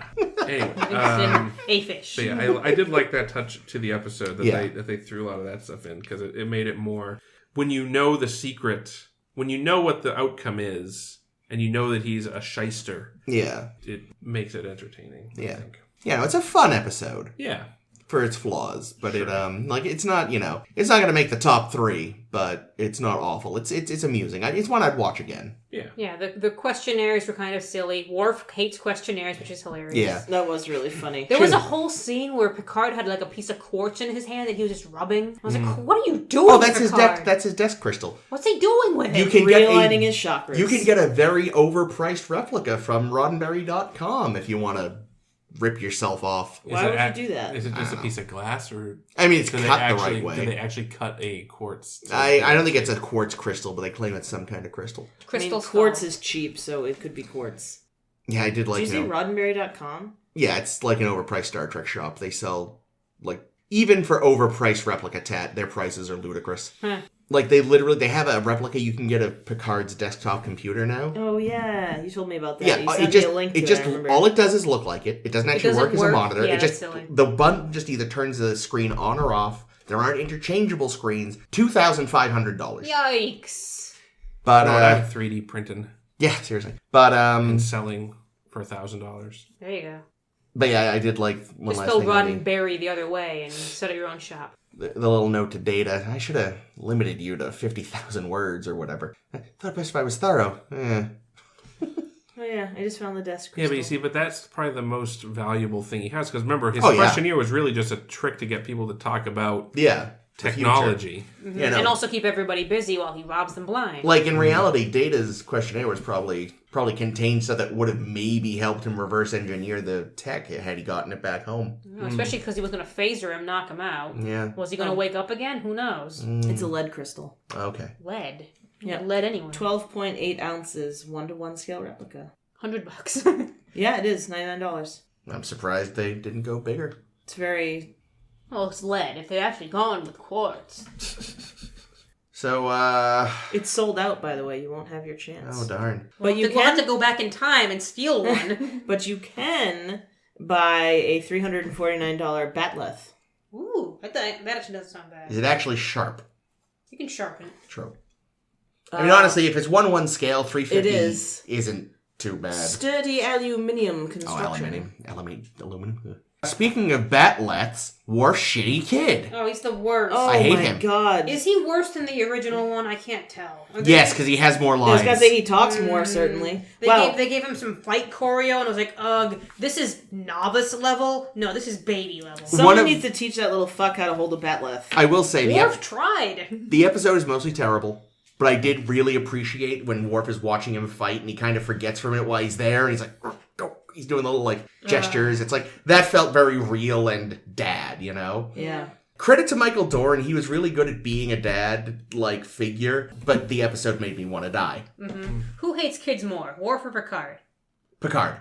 Anyway, A fish. but yeah, I did like that touch to the episode that Yeah. they threw a lot of that stuff in, because it made it more... When you know the secret, when you know what the outcome is, and you know that he's a shyster, Yeah. it makes it entertaining, I think. Yeah, no, it's a fun episode Yeah. for its flaws, but it's not, it's not going to make the top 3, but it's not awful. It's amusing. It's one I'd watch again. Yeah. Yeah, the questionnaires were kind of silly. Worf hates questionnaires, which is hilarious. Yeah. That was really funny. There was a whole scene where Picard had like a piece of quartz in his hand that he was just rubbing. I was like, "What are you doing?" Oh, that's his Picard? That's his desk crystal. What's he doing with You it? can get Realigning his chakras. You can get a very overpriced replica from Roddenberry.com if you want to rip yourself off. Why would you do that? Is it just a piece of glass, or I mean, it's do cut they the actually, right do they way. actually cut a quartz? I don't think it's a quartz crystal, but they claim it's some kind of crystal. Crystal quartz skull. is cheap, so it could be quartz. Yeah, I did like, Did you see Roddenberry.com? Yeah, it's like an overpriced Star Trek shop. They sell, like, even for overpriced replica tat, their prices are ludicrous. Huh. Like, they have a replica. You can get a Picard's desktop computer now. Oh yeah, you told me about that. Yeah, you sent it just, me a link to it just, I remember. all it does is look like it. It doesn't actually doesn't work as a work. monitor. Yeah, It just, that's silly. the button just either turns the screen on or off. There aren't interchangeable screens. $2,500. Yikes! But, No, I'm 3D printing yeah, seriously. But, and selling for $1,000. There you go. but yeah, I did like one Just last spell thing. on Roddenberry the other way and set up your own shop. the little note to Data. I should have limited you to 50,000 words or whatever. I thought best if I was thorough. Oh yeah, I just found the desk crystal. Yeah, but you see, that's probably the most valuable thing he has, because remember, his Oh, yeah. questionnaire was really just a trick to get people to talk about Yeah. the technology. future. You know, And also keep everybody busy while he robs them blind. like in reality, Data's questionnaire was probably contained stuff that would have maybe helped him reverse engineer the tech had he gotten it back home. Especially because he was going to phaser him, knock him out. Yeah. Was he going to wake up again? Who knows? It's a lead crystal. Okay. Lead. Yeah. Lead anyway. 12.8 ounces, 1-to-1 scale replica. $100. Yeah, it is $99. I'm surprised they didn't go bigger. It's very Well, it's lead. If they're actually going with quartz. So, It's sold out, by the way. You won't have your chance. oh, darn. But you We'll have can. to go back in time and steal one. But you can buy a $349 batleth. Ooh, that actually doesn't sound bad. Is it actually sharp? You can sharpen it. True. I mean, honestly, if it's 1-1 scale, 350 It is. isn't too bad. Sturdy aluminium construction. Aluminum. Speaking of batleths, Worf's shitty kid. Oh, he's the worst. Oh I hate my him. god. Is he worse than the original one? I can't tell. Yes, because he has more I was lines. gonna say he talks more, certainly. They gave him some fight choreo, and I was like, ugh, this is novice level? No, this is baby level. Someone needs to teach that little fuck how to hold a batleth. I will say, Worf tried. the episode is mostly terrible, but I did really appreciate when Worf is watching him fight, and he kind of forgets from it while he's there, and he's like, he's doing little, like, gestures. It's like, that felt very real and dad, you know? Yeah. Credit to Michael Dorn, he was really good at being a dad-like figure, but the episode made me want to die. Mm-hmm. Who hates kids more, Worf or Picard? Picard.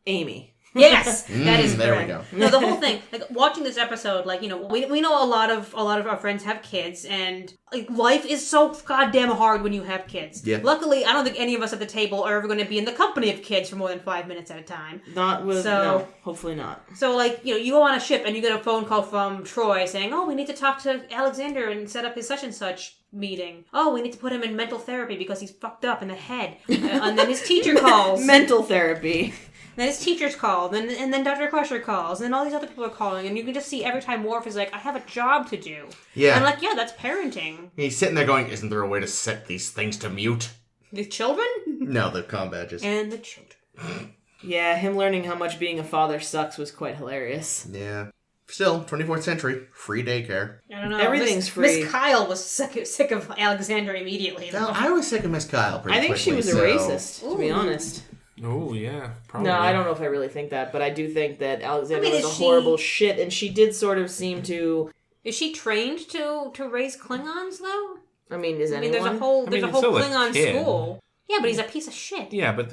Amy. Yes, that is there we correct. go. No, the whole thing, like watching this episode, like, you know, we know a lot of our friends have kids, and like life is so goddamn hard when you have kids. Yeah. Luckily, I don't think any of us at the table are ever going to be in the company of kids for more than 5 minutes at a time. Not with, no, hopefully not. So, like, you know, you go on a ship and you get a phone call from Troy saying, oh, we need to talk to Alexander and set up his such and such meeting. Oh, we need to put him in mental therapy because he's fucked up in the head. And then his teacher calls. Mental therapy. Then his teachers called, and then Dr. Crusher calls, and then all these other people are calling, and you can just see every time Worf is like, I have a job to do. Yeah. And I'm like, yeah, that's parenting. He's sitting there going, isn't there a way to set these things to mute? The children? No, the comm badges. And the children. Yeah, him learning how much being a father sucks was quite hilarious. Yeah. Still, 24th century, free daycare. I don't know. Everything's free. Miss Kyle was sick of Alexander immediately. No, I was sick of Miss Kyle pretty I think she quickly, was a so- racist, to be Ooh. honest. Oh, yeah. Probably. No, I don't know if I really think that, but I do think that Alexander was is a she- horrible shit, and she did sort of seem to... Is she trained to raise Klingons, though? I mean, is I mean, anyone? there's a whole it's Klingon still a kid. school. Yeah, but he's a piece of shit. Yeah, but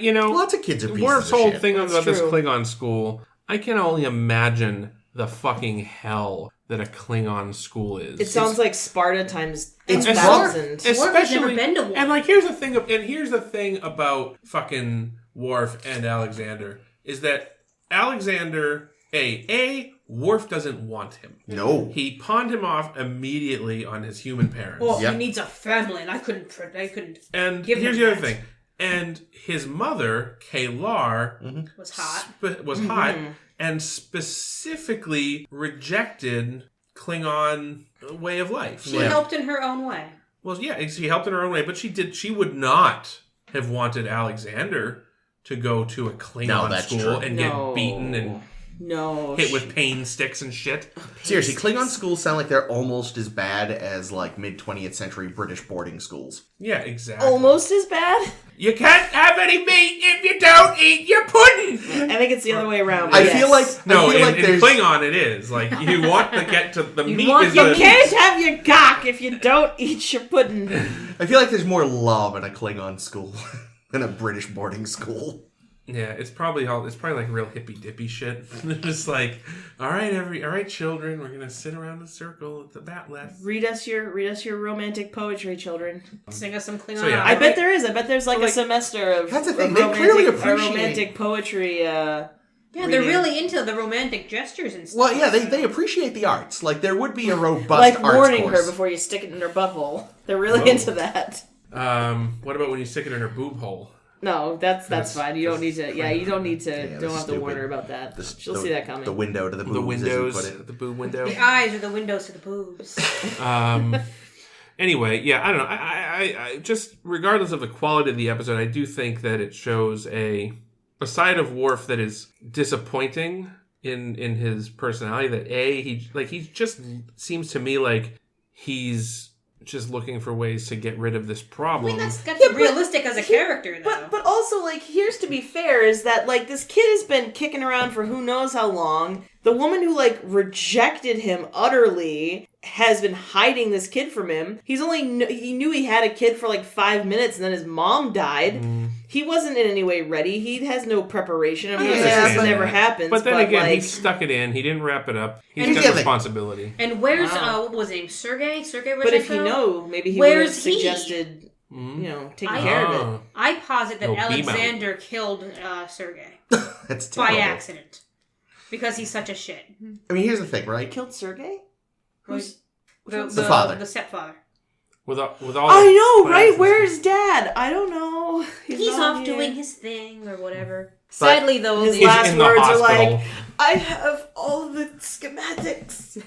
you know, Lots of kids are pieces Worf's of whole shit. thing That's about this true. Klingon school, I can only imagine the fucking hell that a Klingon school is. It sounds like Sparta times It's 1,000. Worf has never been to one. And like, here's the thing about fucking Worf and Alexander is that Alexander, Worf doesn't want him. No. He pawned him off immediately on his human parents. Well, Yep. he needs a family, and I couldn't. And give here's him the other that. thing. And his mother, Kaylar, Was hot. was hot and specifically rejected Klingon way of life. She Yeah. helped in her own way. Well, yeah, she helped in her own way, but she would not have wanted Alexander to go to a No, Klingon that's school true. and No. get beaten and No. hit with pain sticks and shit. Seriously, Klingon schools sound like they're almost as bad as, like, mid-20th century British boarding schools. Yeah, exactly. Almost as bad? You can't have any meat if you don't eat your pudding. I think it's the other way around. I yes. feel like... No, I feel like in there's... Klingon it is. Like, you want to get to the meat is You the... can't have your cock if you don't eat your pudding. I feel like there's more love in a Klingon school than a British boarding school. Yeah, it's probably like real hippy dippy shit. They're just like, all right, children, we're gonna sit around in a circle at the batleth. Read us your romantic poetry, children. Sing us some Klingon. So, yeah. I bet there is. I bet there's like a like- semester of That's the thing, of they clearly romantic, appreciate- romantic poetry. Yeah, they're reading. really into the romantic gestures and stuff. Well, yeah, they appreciate the arts. Like, there would be a robust like arts warning course. her before you stick it in her butthole. They're really Whoa. into that. What about when you stick it in her boob hole? No, that's fine. You don't need to. Yeah, you don't need to. Yeah, don't that's have to warn stupid. her about that. She'll the- see that coming. The window to the boobs, The as windows, you put it. the boob window. The eyes are the windows to the boobs. Anyway, yeah, I don't know. I just, regardless of the quality of the episode, I do think that it shows a side of Worf that is disappointing in his personality. That he just seems to me like he's just looking for ways to get rid of this I problem. mean, that's Yeah, but- realistic as a character, though. But also, like, here's to be fair, is that, like, this kid has been kicking around for who knows how long. The woman who, like, rejected him utterly has been hiding this kid from him. He knew he had a kid for, like, 5 minutes, and then his mom died. he wasn't in any way ready. He has no preparation. I mean, Yeah, this never happens. But then again, like, he stuck it in. He didn't wrap it up. He's And got here's the responsibility. And where's Wow. what was his name? Sergey But if Rozhenko? maybe he would have Where's he? suggested, taking care of it. I posit that No, Alexander killed Sergey That's by terrible. accident because he's such a shit. I mean, here's the thing, right? Killed Sergey? Who's The father. the stepfather? With all I know, right? classes. Where's Dad? I don't know. He's not off here. doing his thing or whatever. Sadly, though, his He's last in the words are hospital. like, I have all the schematics.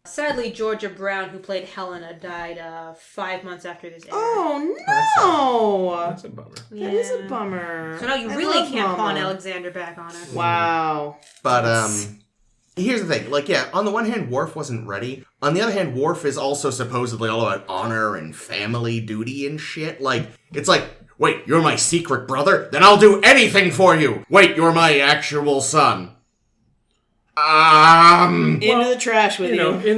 sadly, Georgia Brown, who played Helena, died 5 months after this aired. Oh, no. That's a bummer. That is a bummer. So now you I really love can't pawn Mama. Alexander back on her. Wow. But here's the thing. Like, yeah, on the one hand, Worf wasn't ready. On the other hand, Worf is also supposedly all about honor and family duty and shit. Like, it's like, wait, you're my secret brother? Then I'll do anything for you. Wait, you're my actual son. Into the trash with You know, you.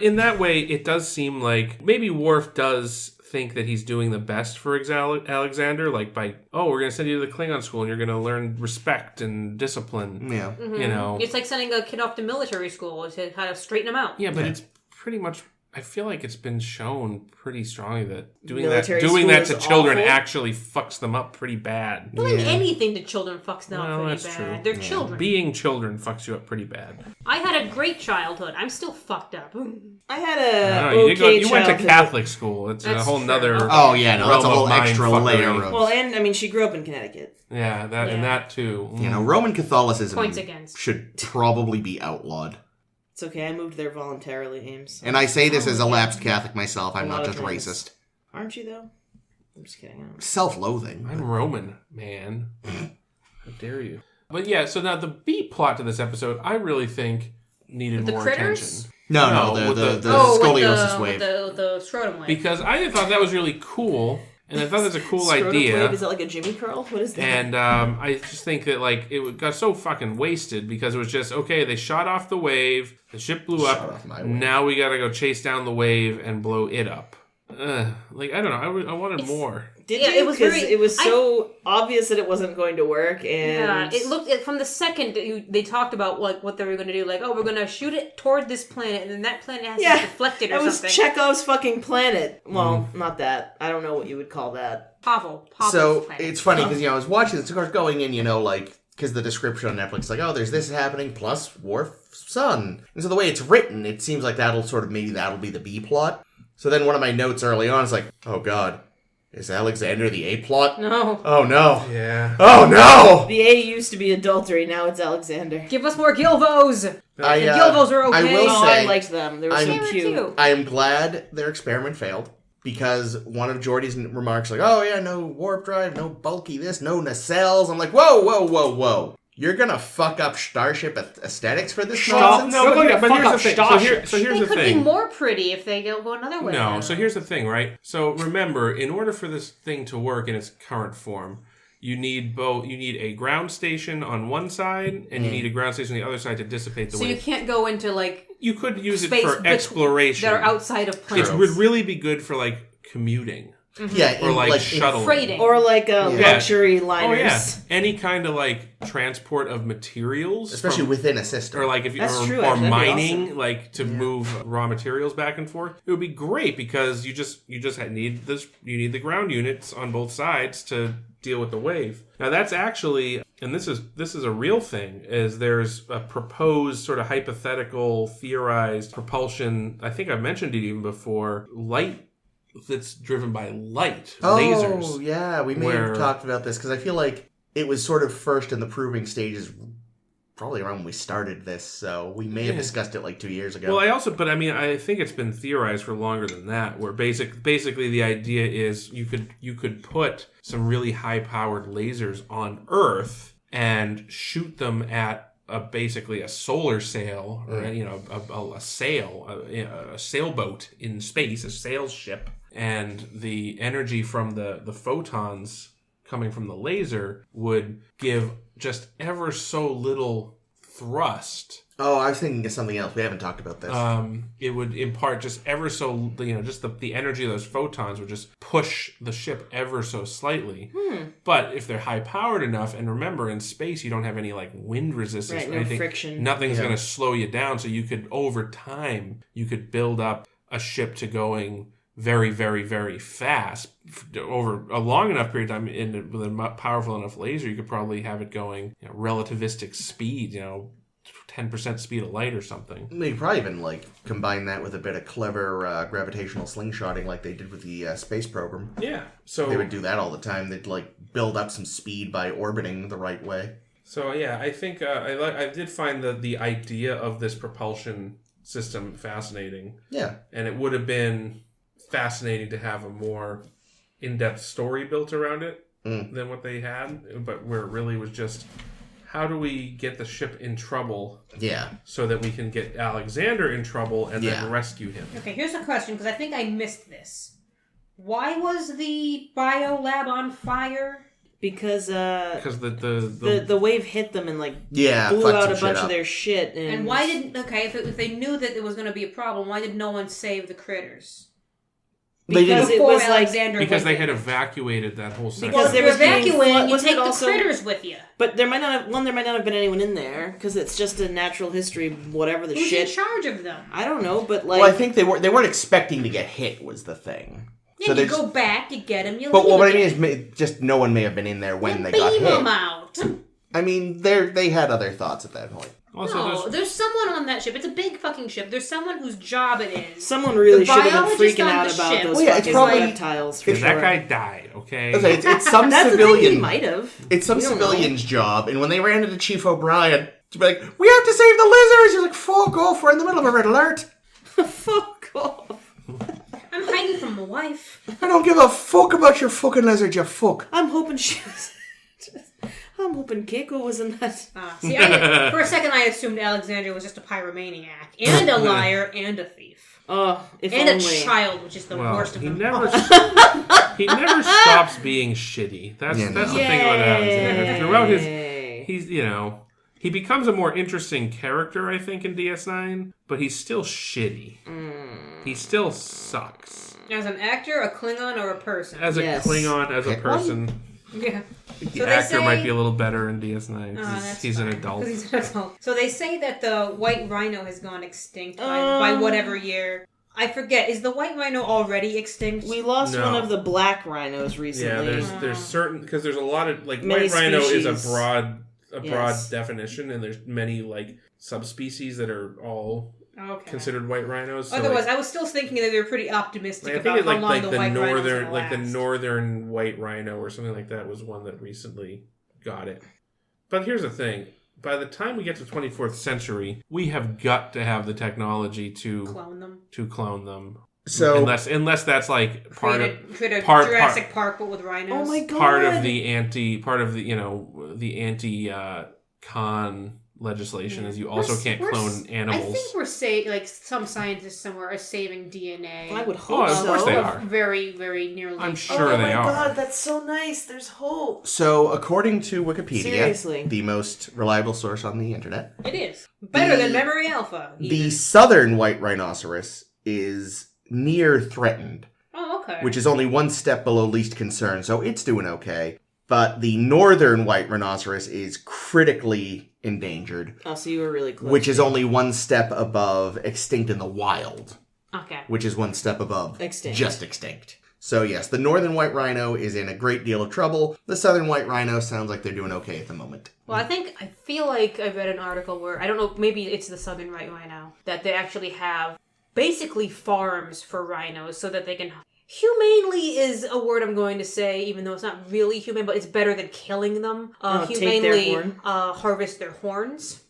in that way, it does seem like maybe Worf does think that he's doing the best for Alexander, like by, we're going to send you to the Klingon school and you're going to learn respect and discipline. Yeah. You know. It's like sending a kid off to military school to how to straighten him out. Yeah, but it's pretty much. I feel like it's been shown pretty strongly that doing Military that school to is children awful. actually fucks them up pretty bad. Doing anything to children fucks them up Well, pretty that's bad. true. They're children. Being children fucks you up pretty bad. I had a great childhood. I'm still fucked up. I had I a don't know, okay you went to childhood. Catholic school. It's a That's whole true. nother. Okay. Oh, yeah, no, that's a realm whole of mind extra fuckery. layer of... Well, and I mean, she grew up in Connecticut. Yeah, that and that too. You know, Roman Catholicism Points against. should probably be outlawed. It's okay. I moved there voluntarily, Ames. And I say this as a lapsed Catholic myself. I'm A lot not of just things. racist. Aren't you though? I'm just kidding. Self-loathing. I'm Roman, man. How dare you? But yeah, so now the B plot to this episode, I really think needed The more critters? attention. No, with the with scoliosis wave. The scrotum wave. Because I thought that was really cool, and I thought that's a cool Scrotum idea. wave? Is that like a Jimmy curl? What is that? And I just think that it got so fucking wasted because it was just, okay, they shot off the wave, the ship blew Shot up, off my wave. now we gotta go chase down the wave and blow it up. I don't know, I wanted more. Did Yeah, you? it was 'Cause very- it was so obvious that it wasn't going to work, Yeah, and it looked from the second they talked about like what they were going to do, like, we're going to shoot it toward this planet, and then that planet has to be deflected or that was something. Chekhov's fucking planet. Well, not that. I don't know what you would call that. Pavel's So planet. it's funny because I was watching this, of course, going in, because the description on Netflix, like, there's this happening plus Worf's son, and so the way it's written, it seems like that'll be the B plot. So then one of my notes early on is like, oh god, is Alexander the A plot? No. Oh no. Yeah. Oh no. The A used to be adultery. Now it's Alexander. Give us more Gilvos! The I Gilvos are okay. I will Oh, say, I liked them. They were I'm- so They were cute. cute. I am glad their experiment failed. Because one of Geordi's remarks, like, oh yeah, no warp drive, no bulky this, no nacelles. I'm like, whoa. You're gonna fuck up Starship aesthetics for this nonsense? No, but here's the up thing. Starship. So here's They the could thing. be more pretty if they go another way. No, so here's the thing, right? So remember, in order for this thing to work in its current form, you need both. You need a ground station on one side, and you need a ground station on the other side to dissipate the So you wave. can't go into like You could use it space for exploration. that are outside of planets. It would really be good for commuting Yeah, or in shuttle. Freighting. Or Yeah. luxury Oh liners. yeah, any kind of transport of materials, especially from- within a system. or if you That's true, or actually. That'd be mining, to move raw materials back and forth. It would be great because you just need this. You need the ground units on both sides to deal with the wave. Now that's actually, and this is a real thing. Is there's a proposed sort of hypothetical, theorized propulsion. I think I've mentioned it even before. Light that's driven by light, lasers. Oh, yeah, we may where- have talked about this, because I feel like it was sort of first in the proving stages probably around when we started this, so we may have discussed it 2 years ago. Well, I think it's been theorized for longer than that, where basically the idea is you could put some really high-powered lasers on Earth and shoot them at basically a solar sail, or a sail, a sailboat in space, a sail ship, and the energy from the photons coming from the laser would give just ever so little thrust. Oh, I was thinking of something else. We haven't talked about this. It would impart just ever so, just the energy of those photons would just push the ship ever so slightly. But if they're high powered enough, and remember, in space you don't have any like wind resistance or no anything, friction. nothing's going to slow you down. So you could, over time, you could build up a ship to going very, very, very fast over a long enough period of time. With a powerful enough laser, you could probably have it going relativistic speed. 10% speed of light or something. They could probably even combine that with a bit of clever gravitational slingshotting like they did with the space program. Yeah. So they would do that all the time. They'd build up some speed by orbiting the right way. So yeah, I think I did find the idea of this propulsion system fascinating. Yeah. And it would have been fascinating to have a more in-depth story built around it than what they had, but where it really was just, how do we get the ship in trouble? Yeah. So that we can get Alexander in trouble and then rescue him. Okay, here's a question, because I think I missed this. Why was the bio lab on fire? Because the wave hit them and fucked blew out some a shit bunch up. of their shit. And why didn't... Okay, if they knew that it was going to be a problem, why did no one save the critters? Because it was Alexander because they had evacuated that whole section. Well, if there you're was being evacuating, you wasn't take it the also- critters with you. But there might not have been anyone in there because it's just a natural history. Whatever the Who's shit. in charge of them? I don't know, but Well, I think they weren't expecting to get hit was the thing. Yeah, so you go back, you get them, you But leave what I again. mean is, just no one may have been in there when You they got beam hit. them out. I mean, they had other thoughts at that point. Also, No, there's someone on that ship. It's a big fucking ship. There's someone whose job it is. someone really The should have been biologist freaking on out the about ship those Well, yeah, it's fucking probably- reptiles. For because sure. that guy died, okay? It's some That's the thing. He civilian. might have. It's some We don't civilian's job, and when they ran into Chief O'Brien, to be like, "We have to save the lizards." You're like, "Fuck off! We're in the middle of a red alert. Fuck off. I'm hiding from my wife. I don't give a fuck about your fucking lizard. You fuck." I'm hoping she was. I'm hoping Keiko was in that. For a second, I assumed Alexander was just a pyromaniac and a liar and a thief Oh, if and only. a child, which is the worst of he them. never all. he never stops being shitty. That's Yeah, the no. thing about Alexander. Throughout Yay. he's he becomes a more interesting character, I think, in DS9, but he's still shitty. He still sucks. As an actor, a Klingon, or a person? As a Yes. Klingon, as a person, Yeah. the actor might be a little better in DS9. Oh, 'Cause that's he's an fine, adult. 'cause he's an adult. So they say that the white rhino has gone extinct by whatever year. I forget. Is the white rhino already extinct? We lost No. one of the black rhinos Yeah, recently. there's certain, because there's a lot of Many white rhino is a species. broad Yes. definition, and there's many subspecies that are all Okay. considered white rhinos. So, Otherwise, I was still thinking that they were pretty optimistic I think about it how long the the white rhino's northern gonna the last. northern white rhino or something like that was one that recently got it. But here's the thing. By the time we get to 24th century, we have got to have the technology to Clone them. So unless that's part of Create a part- Jurassic Park, but with rhinos. Oh my god! part of the anti con legislation is you also can't clone animals. I think we're saying some scientists somewhere are saving DNA. I would hope of so. course they are. Very, very nearly. I'm sure Oh they my are. god, that's so nice. There's hope. So, according to Wikipedia, Seriously. the most reliable source on the internet, It is better than Memory Alpha. the even. southern white rhinoceros is near threatened, Oh, okay. which is only one step below least concern, so it's doing okay. But the northern white rhinoceros is critically endangered, Oh, so you were really close. which is only one step above extinct in the wild, okay. which is one step above Extinct. just extinct. So yes, the northern white rhino is in a great deal of trouble. The southern white rhino sounds like they're doing okay at the moment. Well, I feel like I read an article where, I don't know, maybe it's the southern white rhino, that they actually have basically farms for rhinos so that they can... Humanely is a word I'm going to say, even though it's not really human, but it's better than killing them. Take their Humanely horn? harvest their horns.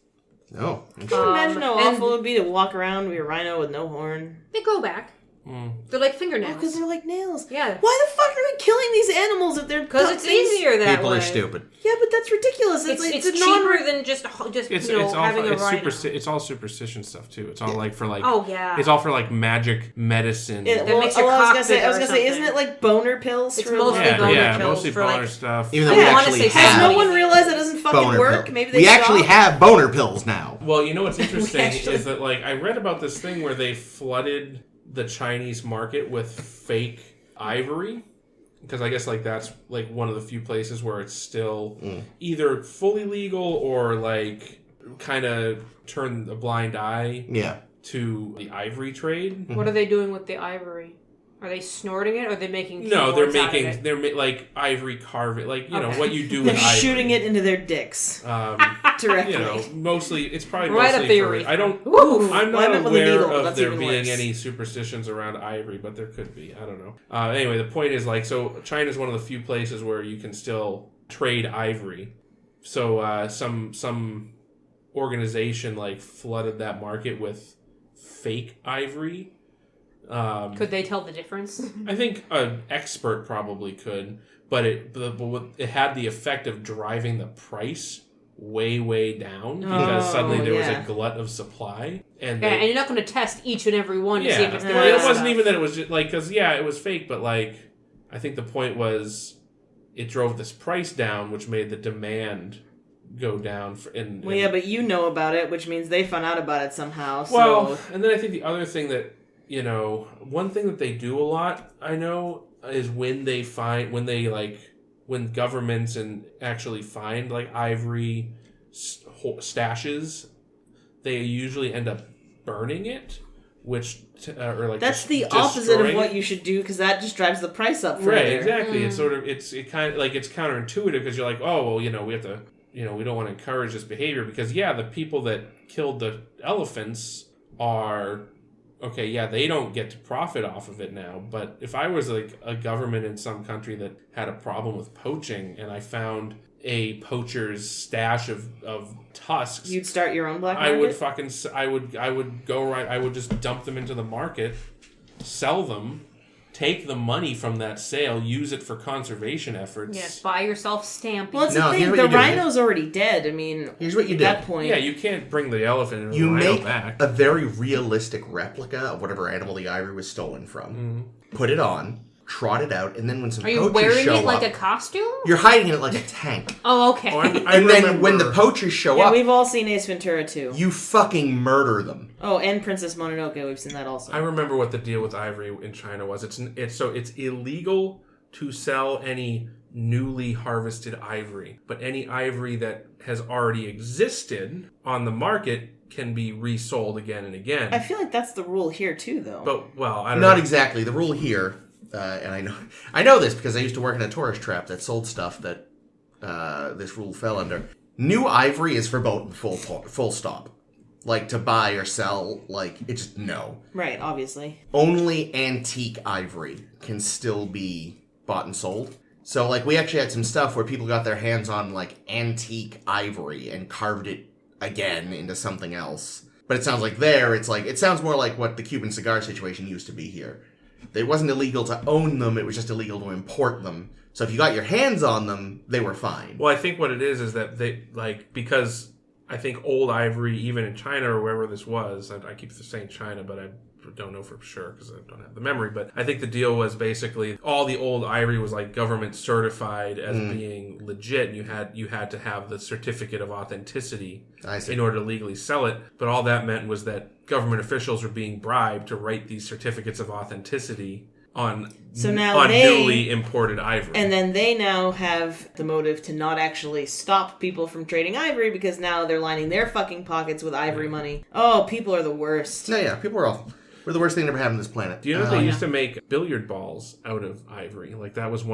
Oh, Can you imagine how and- awful it would be to walk around with a rhino with no horn? They grow back. They're like fingernails. Because they're like nails. Yeah. Why the fuck are we killing these animals if they're... Because it's easier that People way. are stupid. Yeah, but that's ridiculous. It's a cheaper than just It's you know, all having a rhino. it's all superstition stuff too. It's all like for like Oh, yeah. It's all for like magic medicine. makes your I cock was bigger gonna or say, isn't something. it like boner pills? It's for mostly like- boner pills mostly for, boner like- stuff. Even though I we wanna actually say Has have no one realized that doesn't fucking boner work? pills. Maybe they We actually stopped? have boner pills now. Well, you know what's interesting actually- is that like I read about this thing where they flooded the Chinese market with fake ivory. Because I guess like that's like one of the few places where it's still either fully legal or like kind of turn a blind eye to the ivory trade. What are they doing with the ivory? Are they snorting it or are they making No, they're keyboards out of making it? like ivory carving, like you know Okay. what you do They're with ivory. shooting it into their dicks directly. You know, mostly it's probably Right up mostly the for. urethra. I don't. Ooh, I'm well, I not meant with a aware needle, of that's there even being worse. any superstitions around ivory, but there could be. I don't know. Anyway, the point is like so. China's one of the few places where you can still trade ivory. So some organization like flooded that market with fake ivory. Could they tell the difference? I think an expert probably could, but it had the effect of driving the price way down because suddenly there was a glut of supply, and And you're not going to test each and every one to see if it's the well, real it wasn't stuff. even that it was just like because it was fake, but like I think the point was it drove this price down, which made the demand go down. Well, yeah, but you know about it, which means they found out about it somehow. So. Well, and then I think the other thing that one thing that they do a lot, I know, is when governments and actually find like ivory stashes, they usually end up burning it, which or like that's the destroying opposite of what it. you should do because that just drives the price up further. Right, exactly. It's sort of it's counterintuitive because you're like, oh well, we have to, we don't want to encourage this behavior because the people that killed the elephants are okay. Yeah, they don't get to profit off of it now. But if I was like a government in some country that had a problem with poaching and I found a poacher's stash of tusks, You'd start your own black market? I would just dump them into the market, sell them, take the money from that sale, use it for conservation efforts. Yes, buy yourself Stampy. Well, it's No, the here's thing. what The you do. rhino's already dead. I mean, Here's what you at do. that point. Yeah, you can't bring the elephant and the You rhino make back. a very realistic replica of whatever animal the ivory was stolen from. Put it on, trot it out, and then when some Are you poachers wearing show it like up, a costume? you're hiding it like a tank. Oh, okay. And then when the poachers show Yeah, up, we've all seen Ace Ventura too. you fucking murder them. Oh, and Princess Mononoke. We've seen that also. I remember what the deal with ivory in China was. It's illegal to sell any newly harvested ivory, but any ivory that has already existed on the market can be resold again and again. I feel like that's the rule here too, though. But I don't know. Not exactly. The rule here, and I know this because I used to work in a tourist trap that sold stuff that this rule fell under. New ivory is verboten, full stop. Like to buy or sell, like it's no. Right, obviously. Only antique ivory can still be bought and sold. So like we actually had some stuff where people got their hands on like antique ivory and carved it again into something else. But it sounds like it sounds more like what the Cuban cigar situation used to be here. It wasn't illegal to own them, it was just illegal to import them. So if you got your hands on them, they were fine. Well, I think what it is that they because I think old ivory, even in China or wherever this was, I keep saying China, but I don't know for sure because I don't have the memory. But I think the deal was basically all the old ivory was like government certified as being legit. And you had to have the certificate of authenticity in order to legally sell it. But all that meant was that government officials were being bribed to write these certificates of authenticity on newly imported ivory. And then they now have the motive to not actually stop people from trading ivory because now they're lining their fucking pockets with ivory money. Oh, people are the worst. No, yeah, people we're the worst thing that ever happened on this planet. Do you know they used to make billiard balls out of ivory? Like that was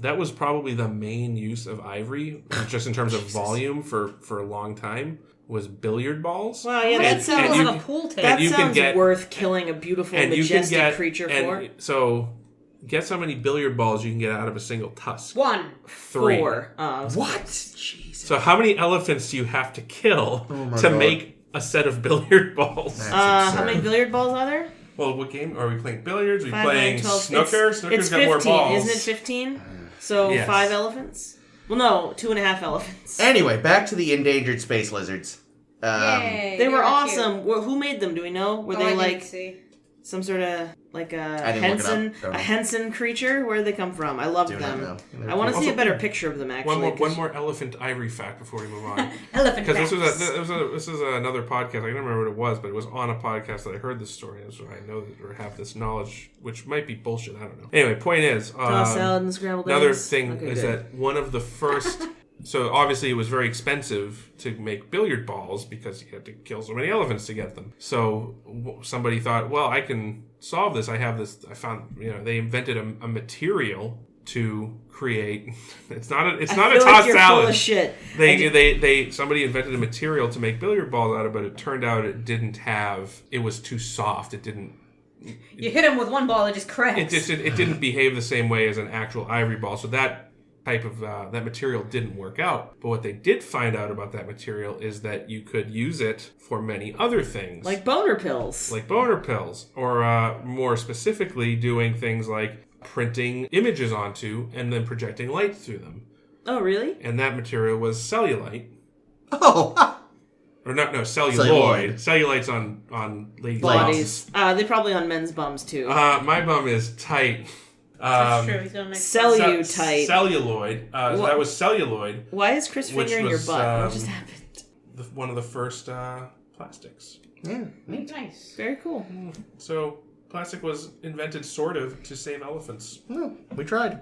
that was probably the main use of ivory, just in terms of volume for a long time, was billiard balls. Wow, yeah, that sounds like a pool table. That sounds worth killing a beautiful, majestic creature for. So, guess how many billiard balls you can get out of a single tusk? 1. 3. 4. What? Jesus. So how many elephants do you have to kill to God. make a set of billiard balls? That's How absurd. many billiard balls are there? Well, what game are we playing? Billiards? Are we 5, playing 9, 12. snooker? Snooker's It's got 15, more balls. isn't it 15? So Yes. 5 elephants? Well, no, 2.5 elephants. Anyway, back to the endangered space lizards. Yay, They were cute. awesome. Who made them? Do we know? Were Oh, they I like didn't see. some sort of like a I didn't look it up. Henson, Don't know. a Henson creature? Where did they come from? I loved Do them. not know. I want to see Also, a better picture of them. Actually, One more elephant ivory fact before we move on. Elephant Because facts. this is another podcast. I don't remember what it was, but it was on a podcast that I heard this story. So I know that or have this knowledge, which might be bullshit. I don't know. Anyway, point is, toss salad and scrambled another eggs. thing Okay, is good. that one of the first. So obviously it was very expensive to make billiard balls because you had to kill so many elephants to get them. So somebody thought, well, I can solve this. I have this. I found, they invented a material to create. It's not a I tossed feel like you're salad. full of shit. Somebody invented a material to make billiard balls out of, but it turned out it was too soft. It didn't. You hit him with one ball, it just cracks. It didn't behave the same way as an actual ivory ball. So that type of that material didn't work out. But what they did find out about that material is that you could use it for many other things, Like boner pills. or more specifically, doing things like printing images onto and then projecting light through them. Oh, really? And that material was cellulite. Oh, Or no, celluloid. Celluloid. Cellulite's on ladies' Bodies. They probably on men's bums too. My bum is tight. That's true. He's got a nice Cellulite. Celluloid. So that was celluloid. Why is Chris Which fingering your was, butt? What just happened? One of the first plastics. yeah. Nice. Very cool. So plastic was invented sort of to save elephants. No, we tried,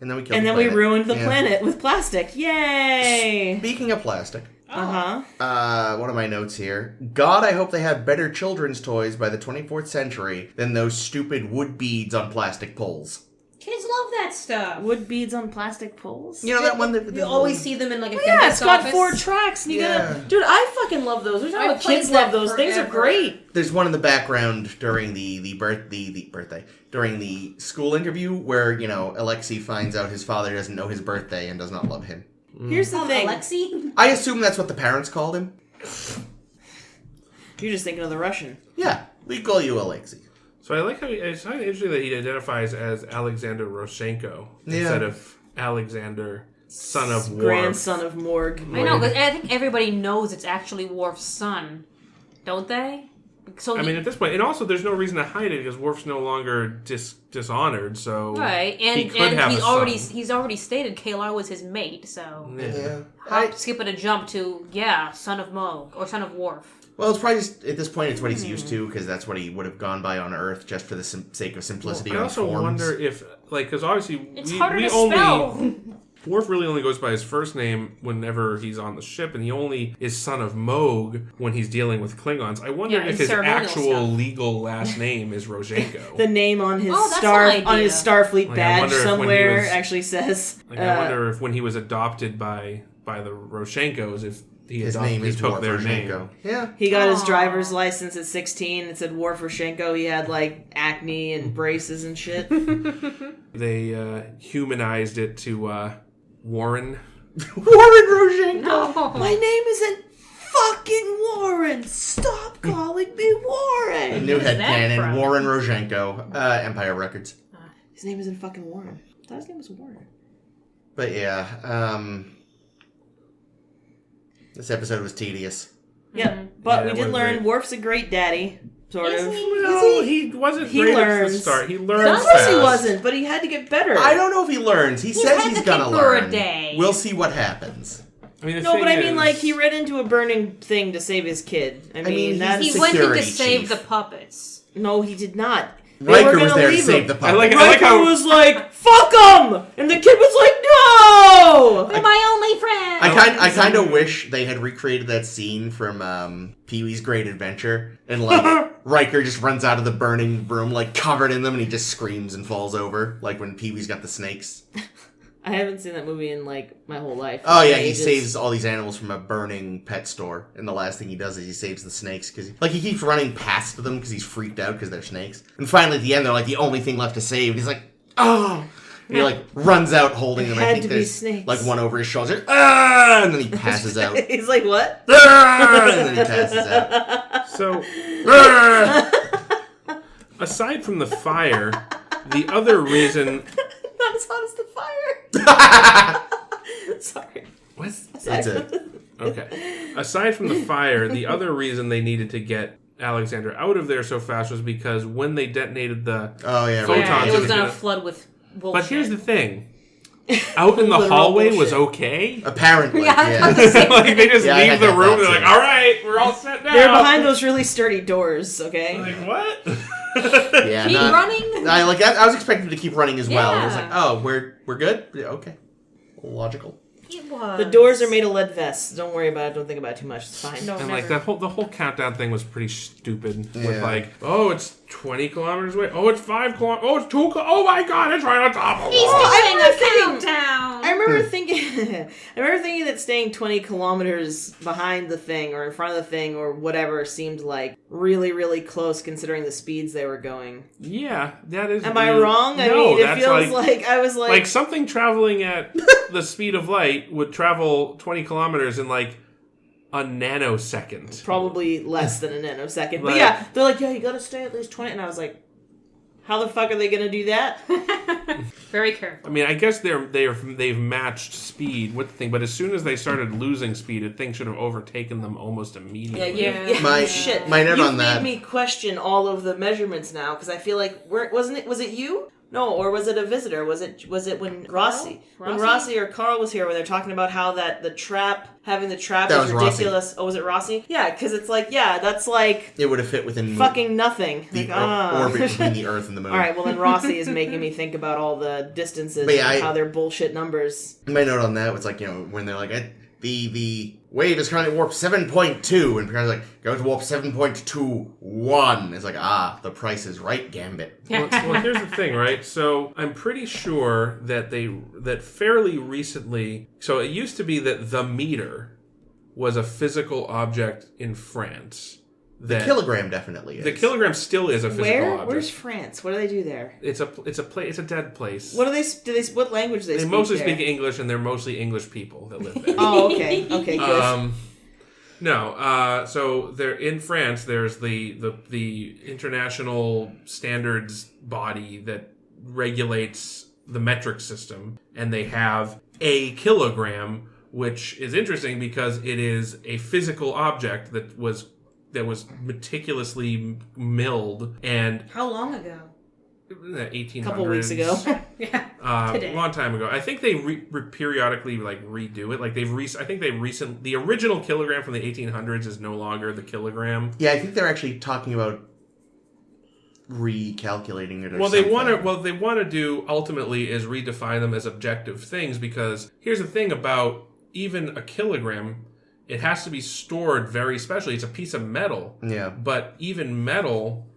and then we killed. And the then we planet. ruined the Yeah. planet with plastic. Yay! Speaking of plastic, Uh-huh. one of my notes here. God, I hope they have better children's toys by the 24th century than those stupid wood beads on plastic poles. Kids love that stuff. Wood beads on plastic poles? You know that one that You always see them in like a Yeah, dentist's it's got office. 4 tracks. And you Yeah. gotta... Dude, I fucking love those. There's I how played kids that love those. Things are forever. great. There's one in the background during the birthday during the school interview where Alexei finds out his father doesn't know his birthday and does not love him. Here's the thing. Alexei? I assume that's what the parents called him. You're just thinking of the Russian. Yeah, we call you Alexei. So I like how it's kind of interesting that he identifies as Alexander Roshenko instead of Alexander, son of Worf. Grandson of Morg. I know, but I think everybody knows it's actually Worf's son, don't they? So I mean, at this point, and also there's no reason to hide it because Worf's no longer dishonored. So right, he and could have he's already stated Kalar was his mate. So Yeah. hop, skip, and a jump to son of Mo or son of Worf. Well, it's probably just, at this point, it's what he's used to because that's what he would have gone by on Earth just for the sake of simplicity. I on also forms. wonder if, because obviously It's harder to only spell. Worf really only goes by his first name whenever he's on the ship, and he only is son of Moog when he's dealing with Klingons. I wonder Yeah, if in his ceremonial actual stuff. legal last name is Roshenko. The name on his Oh, that's an idea. Starfleet Like, I badge wonder if when he somewhere was- actually says. I wonder if when he was adopted by the Roshenkos, if His name is took Worf their Roshenko. name. Yeah. He got his Aw. driver's license at 16. It said Worf Roshenko. He had like acne and braces and shit. They humanized it to Warren. Warren Roshenko! No. My name isn't fucking Warren. Stop calling me Warren. New Where's that headcanon, from? Warren Roshenko, Empire Records. His name isn't fucking Warren. I thought his name was Warren. But yeah, this episode was tedious. Yeah, but Yeah, we it did was learn great. Worf's a great daddy, sort Is of. he? No, he wasn't He great at the learns. start. He learns Of course fast. he wasn't, but he had to get better. I don't know if he learns. He says had he's the gonna kid for a learn. day. We'll see what happens. I mean, the No, thing but I mean, is- like, he ran into a burning thing to save his kid. I mean, mean, that's... He went in to Security save chief. the puppets. No, he did not. They Riker were was gonna there to leave save him. the I puppet. like Riker how was like, fuck him! And the kid was like, no! They're my only friend. I kind of wish they had recreated that scene from Pee-wee's Great Adventure, and like Riker just runs out of the burning room like covered in them, and he just screams and falls over, like when Pee-wee's got the snakes. I haven't seen that movie in, like, my whole life. Oh yeah, he Ages. saves all these animals from a burning pet store, and the last thing he does is he saves the snakes because he keeps running past them because he's freaked out because they're snakes. And finally, at the end, they're like the only thing left to save. And he's like, oh, and he like runs out holding them. I Had think to be there's snakes. like one over his shoulder, ah, and then he passes out. He's like, what? Ah, and then he passes out. So, Ah. aside from the fire, the other reason... Not as hot as the fire. Sorry. What? That's it. Okay. Aside from the fire, the other reason they needed to get Alexander out of there so fast was because when they detonated the photons... Yeah, it was was going to gonna- flood with bullshit. But here's the thing. Out in the Literal hallway bullshit. was okay. Apparently, Yeah, I yeah. was about to say. Like, they just Yeah, I leave had the that room, thought, they're like, too. all right, we're all set now. They're behind those really sturdy doors, okay? Like, what? Yeah, Keep running. I was expecting to keep running as well. I was Yeah. like, oh, we're good? Yeah, okay. Logical. It was. The doors are made of lead vests. Don't worry about it. Don't think about it too much. It's fine. No, And never. like the whole countdown thing was pretty stupid. With Yeah. like, oh, it's 20 kilometers away. Oh, it's 5 kilometers. Oh, it's 2. Oh my God, it's right on top of He's us. doing remember a thinking- countdown. I remember thinking that staying 20 kilometers behind the thing or in front of the thing or whatever seemed like really, really close considering the speeds they were going. Yeah, that is. Am I really- wrong? I No, mean, it that's feels like I was like something traveling at the speed of light would travel 20 kilometers in like a nanosecond. probably less than a nanosecond. But Like- yeah, they're like, yeah, you gotta stay at least 20. And I was like, how the fuck are they gonna do that? Very careful. I mean, I guess they've matched speed with the thing, but as soon as they started losing speed, the thing should have overtaken them almost immediately. Yeah. My- shit. my note You've on that- made me question all of the measurements now because I feel like was it you? No, or was it a visitor? Was it when Rossi? When Rossi or Carl was here, where they're talking about how that having the trap That is was Rossi. ridiculous. Oh, was it Rossi? Yeah, because it's like, yeah, that's like It would have fit within fucking nothing. the Like, orbit between the Earth and the Moon. All right, well then Rossi is making me think about all the distances But yeah, and how they're bullshit numbers. My note on that was like, when they're like, the wave is currently warp 7.2, and Picard's like, go to warp 7.21. It's like, the price is right, Gambit. Well, here's the thing, right? So I'm pretty sure that fairly recently. So it used to be that the meter was a physical object in France. The kilogram definitely is. The kilogram still is a physical object. Where's France? What do they do there? It's a dead place. What what language do they They speak mostly there? speak English, and they're mostly English people that live there. Oh, okay, good. So they're in France. There's the international standards body that regulates the metric system, and they have a kilogram, which is interesting because it is a physical object that was meticulously milled and How long ago? 1800s. A couple weeks ago. Yeah. A long time ago. I think they periodically redo it. Like the original kilogram from the 1800s is no longer the kilogram. Yeah, I think they're actually talking about recalculating it or Well, something. they want to do ultimately is redefine them as objective things, because here's the thing about even a kilogram, it has to be stored very specially. It's a piece of metal. Yeah. But even metal,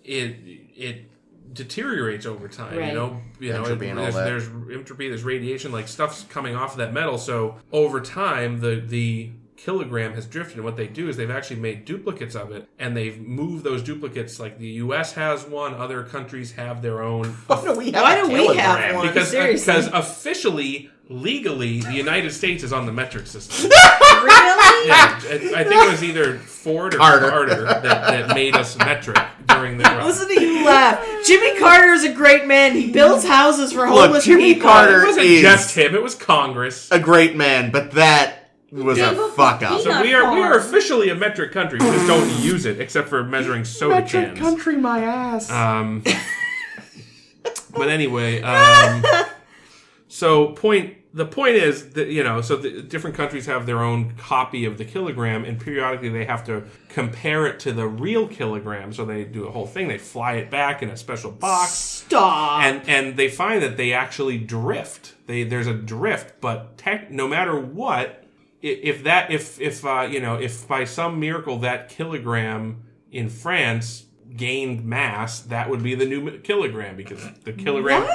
it deteriorates over time. Right. Entropy and all that. There's entropy, there's radiation, like stuff's coming off of that metal. So over time, the kilogram has drifted. And what they do is they've actually made duplicates of it, and they've moved those duplicates. Like the U.S. has one, other countries have their own. Why do we have Why a do we kilogram? have one? Because Seriously. officially, legally, the United States is on the metric system. Really? Yeah, I think it was either Ford or Carter. that made us metric during the run. Listen to you laugh. Jimmy Carter is a great man. He builds houses for homeless Jimmy people. Carter- It wasn't is- just him; it was Congress. A great man, but that was gave a up fuck the up. So peanut we are farm. officially a metric country. We just don't use it except for measuring soda cans. country, my ass. But anyway, so the point is that, so the different countries have their own copy of the kilogram, and periodically they have to compare it to the real kilogram. So they do a whole thing. They fly it back in a special box. Stop. And they find that they actually drift. There's a drift, but no matter what, if by some miracle that kilogram in France gained mass, that would be the new kilogram, because the kilogram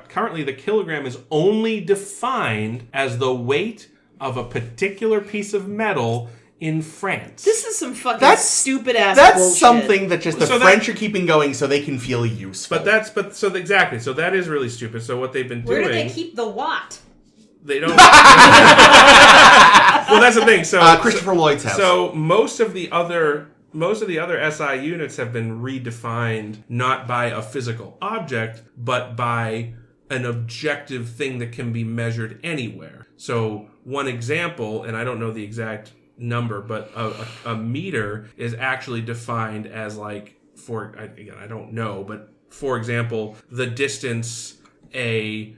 currently the kilogram is only defined as the weight of a particular piece of metal in France. This is some fucking That's- stupid ass That's bullshit. something that just the So French are keeping going so they can feel useful. So that is really stupid. So what they've been Where doing, do they keep the watt? they don't. Well, that's the thing. So Christopher Lloyd's house. So most of the other most of the other SI units have been redefined not by a physical object, but by an objective thing that can be measured anywhere. So one example, and I don't know the exact number, but a meter is actually defined as like, I don't know, but for example, the distance a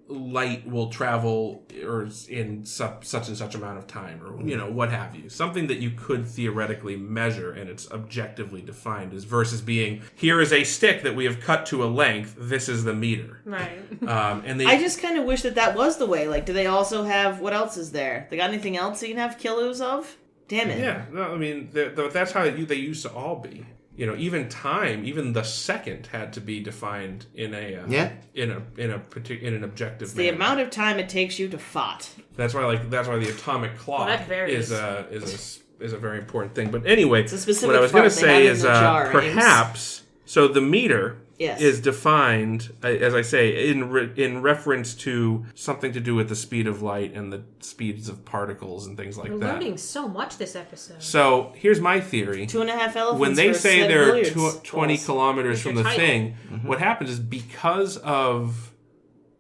light will travel or in such and such amount of time, or what have you, something that you could theoretically measure and it's objectively defined, is versus being, here is a stick that we have cut to a length, this is the meter, Right. and they I just kind of wish that was the way. Like, do they also have, what else is there? They got anything else that you can have kilos of? Damn it. yeah, no, I mean that's how they used to all be. Even time, even the second had to be defined in an objective It's the manner. amount of time it takes you to fart. That's why the atomic clock that varies. is a very important thing. But anyway, It's a specific what I was going to fart they say have is in the jar, perhaps so the meter Yes. is defined, as I say, in reference to something to do with the speed of light and the speeds of particles and things like We're that. learning so much this episode. So here's my theory. 2.5 elephants. When they for a say set of they're billiards 20 balls. kilometers from the Your title. thing, what happens is because of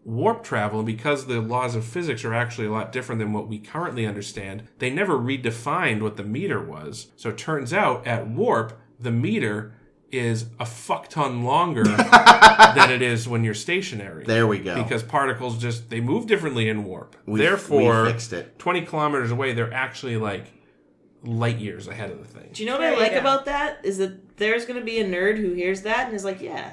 warp travel and because the laws of physics are actually a lot different than what we currently understand, they never redefined what the meter was. So it turns out at warp, the meter is a fuck ton longer than it is when you're stationary. There we go. Because particles they move differently in warp. We Therefore, fixed it. 20 kilometers away, they're actually like light years ahead of the thing. Do you know what There I you like go. about that? Is that there's going to be a nerd who hears that and is like, yeah.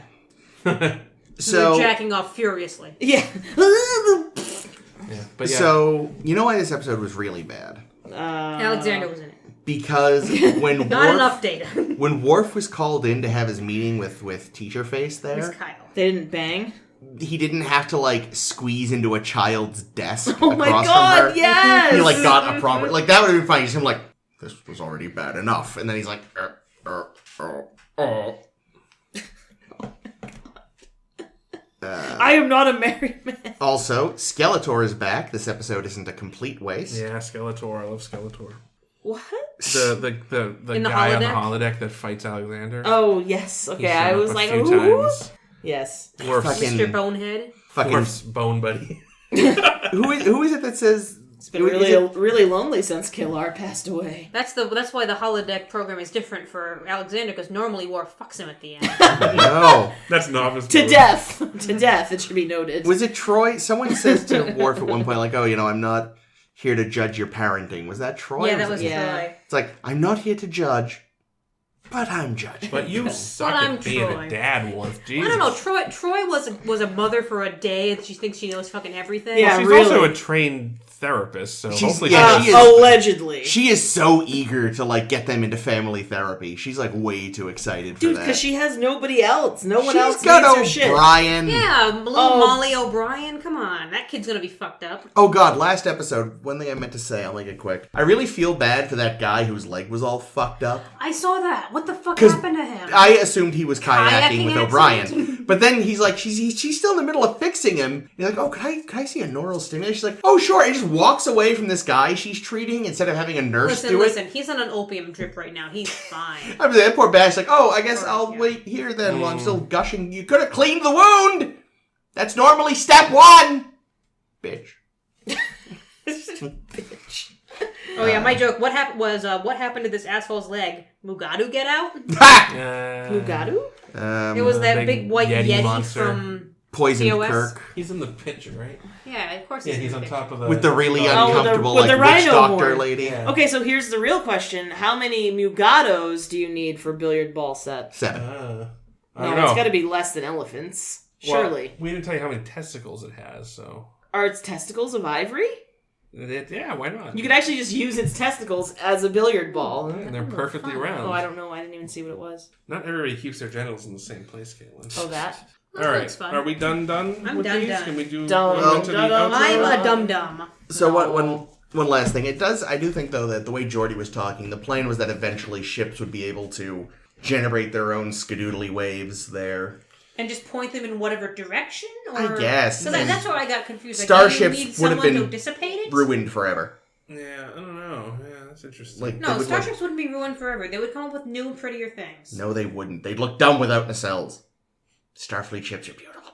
So, We're jacking off furiously. Yeah. Yeah, but yeah. so you know why this episode was really bad? Alexander was in it. Because when Not enough data. when Worf was called in to have his meeting with Teacher Face It's there, Kyle. They didn't bang? he didn't have to like squeeze into a child's desk Oh across my from god, her. yes! He like got a proper like that would have been fine. He's him like, this was already bad enough, and then he's like, I am not a married man. Also, Skeletor is back. This episode isn't a complete waste. Yeah, Skeletor. I love Skeletor. What? The In the guy on the holodeck? holodeck that fights Alexander. Oh, yes. He's Okay, shown I up was a like, few ooh. times. Yes. Worf's, Fucking- Mr. Bonehead. Fucking Worf's bone buddy. who is it that says It's been really lonely since Killar passed away. That's why the holodeck program is different for Alexander, because normally Worf fucks him at the end. no? That's novice. To mode. death. To death, it should be noted. Was it Troy? Someone says to Worf at one point, like, "Oh, I'm not here to judge your parenting." Was that Troy? Yeah, Or that was Yeah. Troy. It's like, I'm not here to judge, but I'm judging. But you suck I'm at being Troy. a dad, Worf. Jesus. I don't know. Troy was a mother for a day, and she thinks she knows fucking everything. Yeah. She's really. also a trained therapist, so She's- hopefully yeah, she she does. is- Allegedly. She is so eager to like get them into family therapy. She's like way too excited for Dude, that. because she has nobody else. No one She's else got needs her shit. O'Brien. Yeah, little Oh. Molly O'Brien. Come on, that kid's gonna be fucked up. Oh god, last episode, one thing I meant to say, I'll make it quick. I really feel bad for that guy whose leg was all fucked up. I saw that. What the fuck 'Cause happened to him? I assumed he was kayaking with Kayaking O'Brien. accident. But then he's like, she's still in the middle of fixing him. He's like, oh, could I see a neural stimulation? She's like, oh, sure. And just walks away from this guy she's treating instead of having a nurse do it. Listen, he's on an opium drip right now. He's fine. I was that poor Bash like, oh, I guess Poor- I'll yeah. wait here then while I'm still gushing. You could have cleaned the wound. That's normally step one. Bitch. Bitch. Oh yeah, my joke. What happened to this asshole's leg? Mugatu get out? Ha! Mugatu? It was that big big white Yeti Yeti monster. from. Poisoned TOS? Kirk. He's in the picture, right? Yeah, of course. Yeah, he's in on the top of the With the really Oh, with the- uncomfortable, with the like, witch rhino doctor horn. lady. Yeah. Okay, so here's the real question. How many Mugatos do you need for billiard ball set? 7. I No, don't it's know. got to be less than elephants. Well, Surely. we didn't tell you how many testicles it has, so Are its testicles of ivory? yeah, why not? You could actually just use its testicles as a billiard ball. And they're perfectly round. Oh, I don't know. I didn't even see what it was. Not everybody keeps their genitals in the same place, Caitlin. Oh, that? That All right, looks fun. are we done I'm with done, these? done. Can we do Done, go into the done, outro? I'm a dum dum. So one last thing. I do think though that the way Geordi was talking, the plan was that eventually ships would be able to generate their own skadoodly waves there. And just point them in whatever direction? Or... I guess. So that's where I got confused. Like, Starships you need would have someone been to dissipate it? Ruined forever. Yeah, I don't know. Yeah, That's interesting. Like, No, they would, starships wouldn't be ruined forever. They would come up with new, prettier things. No, they wouldn't. They'd look dumb without nacelles. Starfleet ships are beautiful.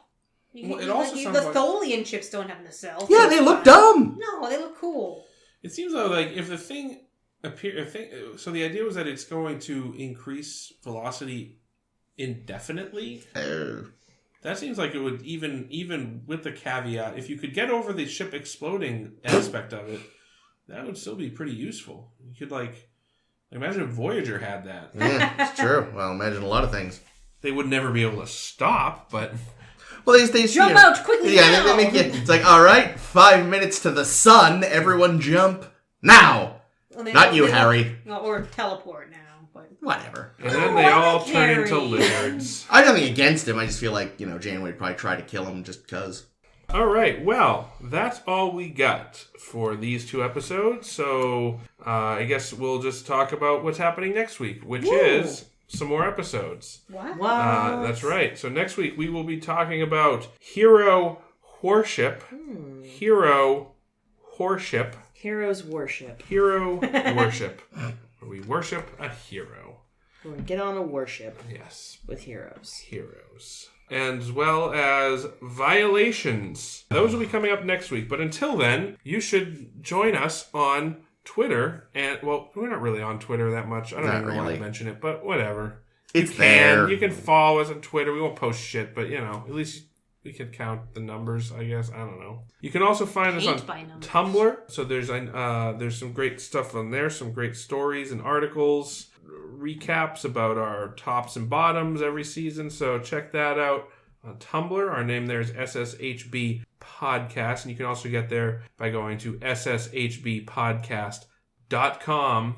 Well, it also sounds the like- Tholian ships don't have nacelles. Yeah, they look dumb. No, they look cool. It seems though like if the thing so the idea was that it's going to increase velocity indefinitely. Oh. That seems like it would even with the caveat, if you could get over the ship exploding aspect of it, that would still be pretty useful. You could like imagine if Voyager had that. Yeah, it's true. Well, imagine a lot of things. They would never be able to stop, but Well, they Jump out quickly Yeah, now! they make it. It's like, all right, 5 minutes to the sun. Everyone jump now. Well, Not you, Harry. Or teleport now. But Whatever. and then they I all like turn into Harry. I lizards. have nothing against him. I just feel like, Janeway would probably try to kill him just because. All right, well, that's all we got for these 2 episodes. So I guess we'll just talk about what's happening next week, which is some more episodes. what? Wow. That's right. So next week we will be talking about hero worship. Hero worship. Heroes worship. Hero worship. We worship a hero. We're gonna get on a worship Yes. with heroes. Heroes. And as well as violations. Those will be coming up next week. But until then, you should join us on Twitter. And, well, we're not really on Twitter that much. I don't Not even want really. to mention it, but whatever. It's there. You can follow us on Twitter. We won't post shit, but, at least we can count the numbers, I guess. I don't know. You can also find us on Paint by numbers. Tumblr. So there's some great stuff on there, some great stories and articles, recaps about our tops and bottoms every season. So check that out on Tumblr. Our name there is SSHB Podcast. And you can also get there by going to sshbpodcast.com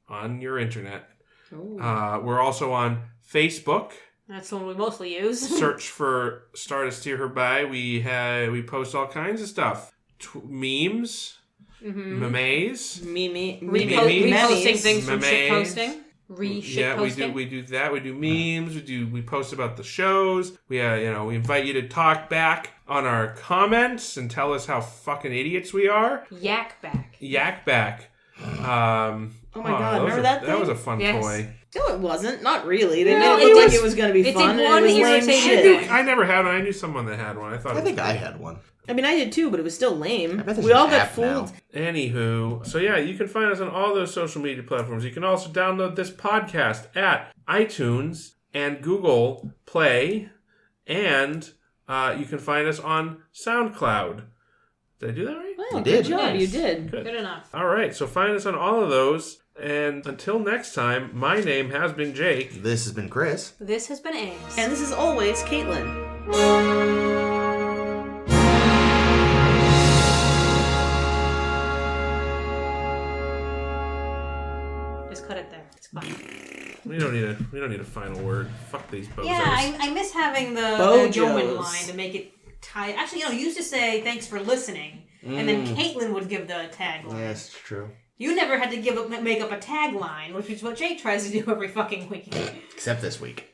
on your internet. We're also on Facebook. That's the one we mostly use. Search for Stardust Hear Her By. We post all kinds of stuff. Memes. Memes. Reposting things from Memes. shit posting. Yeah, Posting. we do that. We do memes. We post about the shows. We invite you to talk back on our comments and tell us how fucking idiots we are. Yak back. Yak back. Oh my God, remember that That thing? was a fun Yes. toy. No, it wasn't. Not really. They No, made it it look like was- it was going to be it fun. did And one it was lame irritating shit. thing. I never had one. I knew someone that had one. I thought. I think I had one. I mean, I did too, but it was still lame. I bet there's We an all got app now. fooled. Anywho, so yeah, you can find us on all those social media platforms. You can also download this podcast at iTunes and Google Play, and you can find us on SoundCloud. Did I do that right? Well, You good did. job. Yes. You did. Good. Good enough. All right, so find us on all of those. And until next time, my name has been Jake. This has been Chris. This has been Ames. And this is always Caitlin. Just cut it there. It's fine. We don't need a final word. Fuck these bozos. Yeah, I miss having the Bojos. yeoman line to make it tie. Actually, you used to say thanks for listening, and then Caitlin would give the tagline. Yes, true. You never had to make up a tagline, which is what Jake tries to do every fucking week. Except this week.